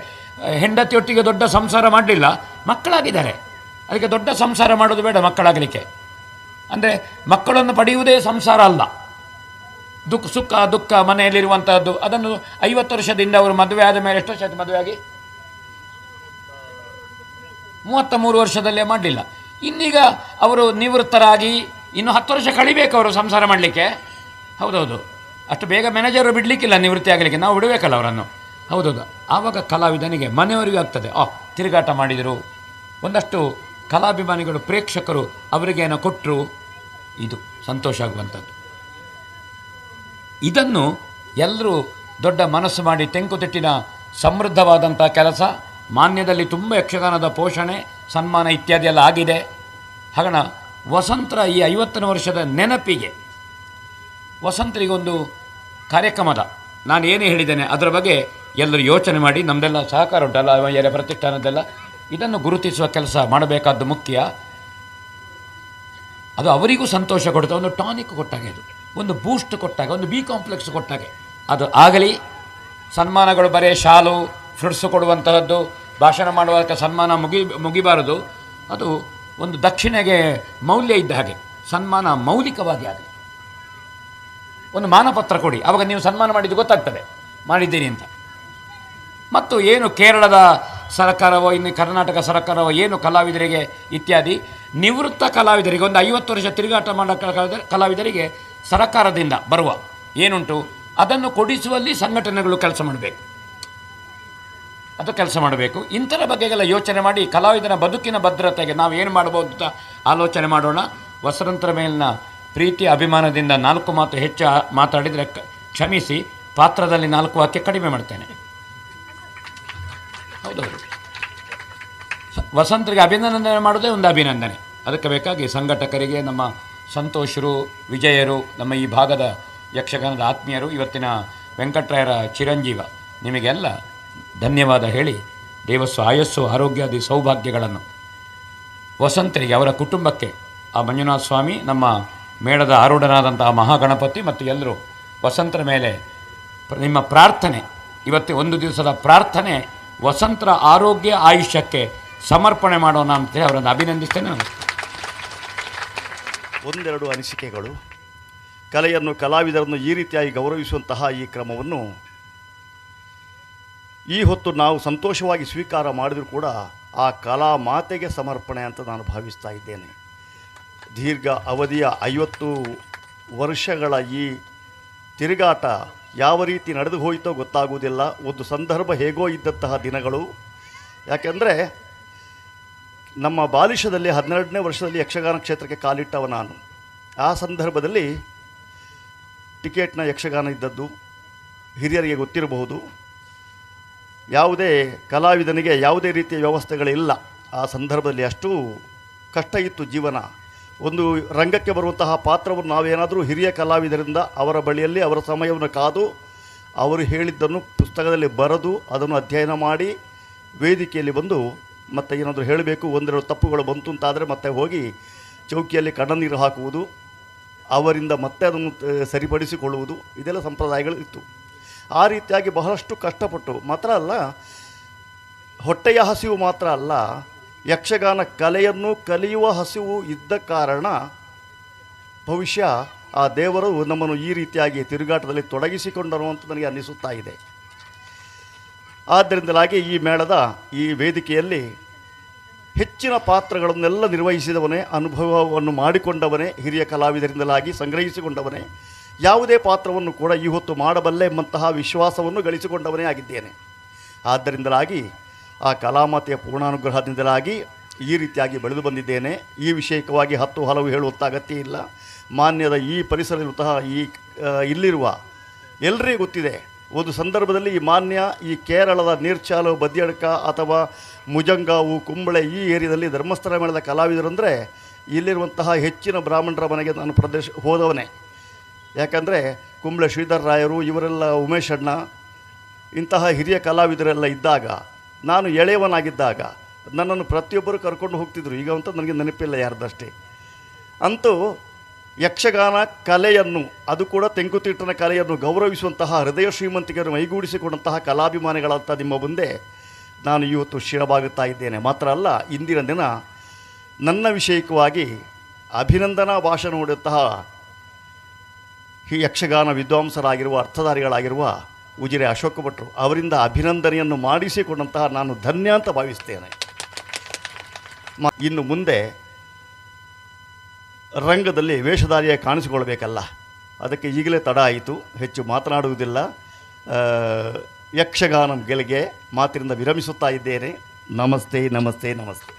ಹೆಂಡತಿಯೊಟ್ಟಿಗೆ ದೊಡ್ಡ ಸಂಸಾರ ಮಾಡಲಿಲ್ಲ, ಮಕ್ಕಳಾಗಿದ್ದಾರೆ, ಅದಕ್ಕೆ ದೊಡ್ಡ ಸಂಸಾರ ಮಾಡೋದು ಬೇಡ ಮಕ್ಕಳಾಗಲಿಕ್ಕೆ. ಅಂದರೆ ಮಕ್ಕಳನ್ನು ಪಡೆಯುವುದೇ ಸಂಸಾರ ಅಲ್ಲ. ಸುಖ ದುಃಖ ಮನೆಯಲ್ಲಿರುವಂಥದ್ದು. ಅದನ್ನು 50 ವರ್ಷದಿಂದ ಅವರು ಮದುವೆ ಆದ ಮೇಲೆ ಎಷ್ಟು ವರ್ಷ ಆಯಿತು ಮದುವೆ ಆಗಿ? 33 ವರ್ಷದಲ್ಲೇ ಮಾಡಲಿಲ್ಲ. ಇನ್ನೀಗ ಅವರು ನಿವೃತ್ತರಾಗಿ ಇನ್ನು 10 ವರ್ಷ ಕಳಿಬೇಕು ಅವರು ಸಂಸಾರ ಮಾಡಲಿಕ್ಕೆ. ಹೌದೌದು, ಅಷ್ಟು ಬೇಗ ಮ್ಯಾನೇಜರು ಬಿಡಲಿಕ್ಕಿಲ್ಲ ನಿವೃತ್ತಿ ಆಗಲಿಕ್ಕೆ, ನಾವು ಬಿಡಬೇಕಲ್ಲ ಅವರನ್ನು. ಹೌದೌದು. ಆವಾಗ ಕಲಾವಿದನಿಗೆ ಮನೆಯವರಿಗೂ ಆಗ್ತದೆ, ತಿರುಗಾಟ ಮಾಡಿದರು. ಒಂದಷ್ಟು ಕಲಾಭಿಮಾನಿಗಳು, ಪ್ರೇಕ್ಷಕರು ಅವರಿಗೇನೋ ಕೊಟ್ಟರು, ಇದು ಸಂತೋಷ ಆಗುವಂಥದ್ದು. ಇದನ್ನು ಎಲ್ಲರೂ ದೊಡ್ಡ ಮನಸ್ಸು ಮಾಡಿ ತೆಂಕುತಿಟ್ಟಿನ ಸಮೃದ್ಧವಾದಂಥ ಕೆಲಸ. ಮಾನ್ಯದಲ್ಲಿ ತುಂಬ ಯಕ್ಷಗಾನದ ಪೋಷಣೆ, ಸನ್ಮಾನ ಇತ್ಯಾದಿ ಎಲ್ಲ ಆಗಿದೆ. ಹಾಗಣ ವಸಂತರ ಈ 50ನೇ ವರ್ಷದ ನೆನಪಿಗೆ ವಸಂತರಿಗೊಂದು ಕಾರ್ಯಕ್ರಮದ ನಾನು ಏನೇ ಹೇಳಿದ್ದೇನೆ ಅದರ ಬಗ್ಗೆ ಎಲ್ಲರೂ ಯೋಚನೆ ಮಾಡಿ, ನಮ್ಮದೆಲ್ಲ ಸಹಕಾರ ಉಂಟಲ್ಲ ಎರೆ ಪ್ರತಿಷ್ಠಾನದೆಲ್ಲ, ಇದನ್ನು ಗುರುತಿಸುವ ಕೆಲಸ ಮಾಡಬೇಕಾದ್ದು ಮುಖ್ಯ. ಅದು ಅವರಿಗೂ ಸಂತೋಷ ಕೊಡುತ್ತೆ. ಒಂದು ಟಾನಿಕ್ ಕೊಟ್ಟಾಗೆ, ಅದು ಒಂದು ಬೂಸ್ಟ್ ಕೊಟ್ಟಾಗ, ಒಂದು B ಕಾಂಪ್ಲೆಕ್ಸ್ ಕೊಟ್ಟಾಗೆ ಅದು ಆಗಲಿ. ಸನ್ಮಾನಗಳು ಬರೀ ಶಾಲು ಫ್ರೂಟ್ಸು ಕೊಡುವಂತಹದ್ದು, ಭಾಷಣ ಮಾಡುವಾಗ ಸನ್ಮಾನ ಮುಗಿಬಾರದು. ಅದು ಒಂದು ದಕ್ಷಿಣೆಗೆ ಮೌಲ್ಯ ಇದ್ದ ಹಾಗೆ ಸನ್ಮಾನ ಮೌಲಿಕವಾಗಿ ಆಗಲಿ. ಒಂದು ಮಾನಪತ್ರ ಕೊಡಿ, ಆವಾಗ ನೀವು ಸನ್ಮಾನ ಮಾಡಿದ್ದು ಗೊತ್ತಾಗ್ತದೆ ಮಾಡಿದ್ದೀರಿ ಅಂತ. ಮತ್ತು ಏನು ಕೇರಳದ ಸರ್ಕಾರವೋ ಇನ್ನು ಕರ್ನಾಟಕ ಸರ್ಕಾರವೋ ಏನು ಕಲಾವಿದರಿಗೆ ಇತ್ಯಾದಿ ನಿವೃತ್ತ ಕಲಾವಿದರಿಗೆ ಒಂದು 50 ವರ್ಷ ತಿರುಗಾಟ ಮಾಡೋ ಕಲಾವಿದರಿಗೆ ಸರ್ಕಾರದಿಂದ ಬರುವ ಏನುಂಟು ಅದನ್ನು ಕೊಡಿಸುವಲ್ಲಿ ಸಂಘಟನೆಗಳು ಕೆಲಸ ಮಾಡಬೇಕು. ಅದು ಕೆಲಸ ಮಾಡಬೇಕು. ಇಂಥರ ಬಗ್ಗೆಗೆಲ್ಲ ಯೋಚನೆ ಮಾಡಿ ಕಲಾವಿದನ ಬದುಕಿನ ಭದ್ರತೆಗೆ ನಾವು ಏನು ಮಾಡ್ಬೋದು ಅಂತ ಆಲೋಚನೆ ಮಾಡೋಣ. ವಸಂತರ ಮೇಲಿನ ಪ್ರೀತಿ ಅಭಿಮಾನದಿಂದ 4 ಮಾತು ಹೆಚ್ಚು ಮಾತಾಡಿದರೆ ಕ್ಷಮಿಸಿ, ಪಾತ್ರದಲ್ಲಿ 4 ವಾಕ್ಯ ಕಡಿಮೆ ಮಾಡ್ತೇನೆ. ಹೌದೌದು, ವಸಂತರಿಗೆ ಅಭಿನಂದನೆ ಮಾಡೋದೇ ಒಂದು ಅಭಿನಂದನೆ. ಅದಕ್ಕೆ ಬೇಕಾಗಿ ಸಂಘಟಕರಿಗೆ, ನಮ್ಮ ಸಂತೋಷರು, ವಿಜಯರು, ನಮ್ಮ ಈ ಭಾಗದ ಯಕ್ಷಗಾನದ ಆತ್ಮೀಯರು, ಇವತ್ತಿನ ವೆಂಕಟರಾಯರ ಚಿರಂಜೀವ, ನಿಮಗೆಲ್ಲ ಧನ್ಯವಾದ ಹೇಳಿ ದೇವಸ್ವ ಆಯಸ್ಸು ಆರೋಗ್ಯಾದಿ ಸೌಭಾಗ್ಯಗಳನ್ನು ವಸಂತರಿಗೆ, ಅವರ ಕುಟುಂಬಕ್ಕೆ, ಆ ಮಂಜುನಾಥ ಸ್ವಾಮಿ, ನಮ್ಮ ಮೇಳದ ಆರೂಢನಾದಂತಹ ಮಹಾಗಣಪತಿ ಮತ್ತು ಎಲ್ಲರೂ ವಸಂತರ ಮೇಲೆ ನಿಮ್ಮ ಪ್ರಾರ್ಥನೆ, ಇವತ್ತು ಒಂದು ದಿವಸದ ಪ್ರಾರ್ಥನೆ ವಸಂತರ ಆರೋಗ್ಯ ಆಯುಷ್ಯಕ್ಕೆ ಸಮರ್ಪಣೆ ಮಾಡೋಣ ಅಂತೇಳಿ ಅವರನ್ನು ಅಭಿನಂದಿಸ್ತೇನೆ. ಒಂದೆರಡು ಅನಿಸಿಕೆಗಳು. ಕಲೆಯನ್ನು, ಕಲಾವಿದರನ್ನು ಈ ರೀತಿಯಾಗಿ ಗೌರವಿಸುವಂತಹ ಈ ಕ್ರಮವನ್ನು ಈ ಹೊತ್ತು ನಾವು ಸಂತೋಷವಾಗಿ ಸ್ವೀಕಾರ ಮಾಡಿದರೂ ಕೂಡ ಆ ಕಲಾ ಮಾತೆಗೆ ಸಮರ್ಪಣೆ ಅಂತ ನಾನು ಭಾವಿಸ್ತಾ ಇದ್ದೇನೆ. ದೀರ್ಘ ಅವಧಿಯ 50 ವರ್ಷಗಳ ಈ ತಿರುಗಾಟ ಯಾವ ರೀತಿ ನಡೆದು ಹೋಯಿತೋ ಗೊತ್ತಾಗುವುದಿಲ್ಲ. ಒಂದು ಸಂದರ್ಭ ಹೇಗೋ ಇದ್ದಂತಹ ದಿನಗಳು. ಯಾಕೆಂದರೆ ನಮ್ಮ ಬಾಲಿಶದಲ್ಲಿ 12ನೇ ವರ್ಷದಲ್ಲಿ ಯಕ್ಷಗಾನ ಕ್ಷೇತ್ರಕ್ಕೆ ಕಾಲಿಟ್ಟವ ನಾನು. ಆ ಸಂದರ್ಭದಲ್ಲಿ ಟಿಕೆಟ್ನ ಯಕ್ಷಗಾನ ಇದ್ದದ್ದು ಹಿರಿಯರಿಗೆ ಗೊತ್ತಿರಬಹುದು. ಯಾವುದೇ ಕಲಾವಿದನಿಗೆ ಯಾವುದೇ ರೀತಿಯ ವ್ಯವಸ್ಥೆಗಳಿಲ್ಲ. ಆ ಸಂದರ್ಭದಲ್ಲಿ ಅಷ್ಟು ಕಷ್ಟ ಇತ್ತು ಜೀವನ. ಒಂದು ರಂಗಕ್ಕೆ ಬರುವಂತಹ ಪಾತ್ರವನ್ನು ನಾವೇನಾದರೂ ಹಿರಿಯ ಕಲಾವಿದರಿಂದ ಅವರ ಬಳಿಯಲ್ಲಿ ಅವರ ಸಮಯವನ್ನು ಕಾದು ಅವರು ಹೇಳಿದ್ದನ್ನು ಪುಸ್ತಕದಲ್ಲಿ ಬರೆದು ಅದನ್ನು ಅಧ್ಯಯನ ಮಾಡಿ ವೇದಿಕೆಯಲ್ಲಿ ಬಂದು ಮತ್ತೆ ಏನಾದರೂ ಹೇಳಬೇಕು, ಒಂದೆರಡು ತಪ್ಪುಗಳು ಬಂತು ಅಂತಾದರೆ ಮತ್ತೆ ಹೋಗಿ ಚೌಕಿಯಲ್ಲಿ ಕಣ್ಣನೀರು ಹಾಕುವುದು, ಅವರಿಂದ ಮತ್ತೆ ಅದನ್ನು ಸರಿಪಡಿಸಿಕೊಳ್ಳುವುದು, ಇದೆಲ್ಲ ಸಂಪ್ರದಾಯಗಳು ಇತ್ತು. ಆ ರೀತಿಯಾಗಿ ಬಹಳಷ್ಟು ಕಷ್ಟಪಟ್ಟು ಮಾತ್ರ ಅಲ್ಲ, ಹೊಟ್ಟೆಯ ಹಸಿವು ಮಾತ್ರ ಅಲ್ಲ, ಯಕ್ಷಗಾನ ಕಲೆಯನ್ನು ಕಲಿಯುವ ಹಸಿವು ಇದ್ದ ಕಾರಣ ಭವಿಷ್ಯ ಆ ದೇವರು ನಮ್ಮನ್ನು ಈ ರೀತಿಯಾಗಿ ತಿರುಗಾಟದಲ್ಲಿ ತೊಡಗಿಸಿಕೊಂಡರು ಅಂತ ನನಗೆ ಅನ್ನಿಸುತ್ತಾ ಇದೆ. ಆದ್ದರಿಂದಲಾಗಿ ಈ ಮೇಳದ ಈ ವೇದಿಕೆಯಲ್ಲಿ ಹೆಚ್ಚಿನ ಪಾತ್ರಗಳನ್ನೆಲ್ಲ ನಿರ್ವಹಿಸಿದವನೇ, ಅನುಭವವನ್ನು ಮಾಡಿಕೊಂಡವನೇ, ಹಿರಿಯ ಕಲಾವಿದರಿಂದಲಾಗಿ ಸಂಗ್ರಹಿಸಿಕೊಂಡವನೇ, ಯಾವುದೇ ಪಾತ್ರವನ್ನು ಕೂಡ ಈ ಹೊತ್ತು ಮಾಡಬಲ್ಲೆ ಎಂಬಂತಹ ವಿಶ್ವಾಸವನ್ನು ಗಳಿಸಿಕೊಂಡವನೇ ಆಗಿದ್ದೇನೆ. ಆದ್ದರಿಂದಲಾಗಿ ಆ ಕಲಾಮಾತೆಯ ಪೂರ್ಣಾನುಗ್ರಹದಿಂದಲಾಗಿ ಈ ರೀತಿಯಾಗಿ ಬೆಳೆದು ಬಂದಿದ್ದೇನೆ. ಈ ವಿಷಯಕವಾಗಿ ಹಲವು ಹೇಳುವಂಥ ಅಗತ್ಯ ಇಲ್ಲ. ಮಾನ್ಯದ ಈ ಪರಿಸರದಂತಹ ಇಲ್ಲಿರುವ ಎಲ್ಲರಿಗೂ ಗೊತ್ತಿದೆ. ಒಂದು ಸಂದರ್ಭದಲ್ಲಿ ಈ ಮಾನ್ಯ ಈ ಕೇರಳದ ನೀರ್ಚಾಲು, ಬದಿಯಡ್ಕ ಅಥವಾ ಮುಜಂಗಾವು, ಕುಂಬಳೆ ಈ ಏರಿಯಾದಲ್ಲಿ ಧರ್ಮಸ್ಥಳ ಮೇಳದ ಕಲಾವಿದರಂದರೆ ಇಲ್ಲಿರುವಂತಹ ಹೆಚ್ಚಿನ ಬ್ರಾಹ್ಮಣರ ಮನೆಗೆ ನಾನು ಹೋದವನೇ. ಯಾಕಂದರೆ ಕುಂಬಳೆ ಶ್ರೀಧರ್ ರಾಯರು, ಇವರೆಲ್ಲ ಉಮೇಶ್ ಅಣ್ಣ, ಇಂತಹ ಹಿರಿಯ ಕಲಾವಿದರೆಲ್ಲ ಇದ್ದಾಗ, ನಾನು ಎಳೆಯವನಾಗಿದ್ದಾಗ ನನ್ನನ್ನು ಪ್ರತಿಯೊಬ್ಬರು ಕರ್ಕೊಂಡು ಹೋಗ್ತಿದ್ರು. ಈಗ ಅಂತ ನನಗೆ ನೆನಪಿಲ್ಲ ಯಾರ್ದಷ್ಟೇ. ಅಂತೂ ಯಕ್ಷಗಾನ ಕಲೆಯನ್ನು, ಅದು ಕೂಡ ತೆಂಕುತಿಟ್ಟನ ಕಲೆಯನ್ನು ಗೌರವಿಸುವಂತಹ ಹೃದಯ ಶ್ರೀಮಂತಿಕೆಯನ್ನು ಮೈಗೂಡಿಸಿಕೊಂಡಂತಹ ಕಲಾಭಿಮಾನಿಗಳಂತ ನಿಮ್ಮ ಮುಂದೆ ನಾನು ಇವತ್ತು ಶಿರಬಾಗುತ್ತಾ ಇದ್ದೇನೆ. ಮಾತ್ರ ಅಲ್ಲ, ಇಂದಿನ ದಿನ ನನ್ನ ವಿಷಯಕವಾಗಿ ಅಭಿನಂದನಾ ಭಾಷಣ ನೋಡುವಂತಹ ಈ ಯಕ್ಷಗಾನ ವಿದ್ವಾಂಸರಾಗಿರುವ, ಅರ್ಥಧಾರಿಗಳಾಗಿರುವ ಉಜಿರೆ ಅಶೋಕ ಭಟ್ರು ಅವರಿಂದ ಅಭಿನಂದನೆಯನ್ನು ಮಾಡಿಸಿಕೊಂಡಂತಹ ನಾನು ಧನ್ಯ ಅಂತ ಭಾವಿಸ್ತೇನೆ. ಇನ್ನು ಮುಂದೆ ರಂಗದಲ್ಲಿ ವೇಷಧಾರಿಯಾಗಿ ಕಾಣಿಸಿಕೊಳ್ಬೇಕಲ್ಲ, ಅದಕ್ಕೆ ಈಗಲೇ ತಡ ಆಯಿತು. ಹೆಚ್ಚು ಮಾತನಾಡುವುದಿಲ್ಲ. ಯಕ್ಷಗಾನ ಗೆಲೆಗೆ ಮಾತಿನಿಂದ ವಿರಮಿಸುತ್ತಾ ಇದ್ದೇನೆ. ನಮಸ್ತೆ, ನಮಸ್ತೆ, ನಮಸ್ತೆ.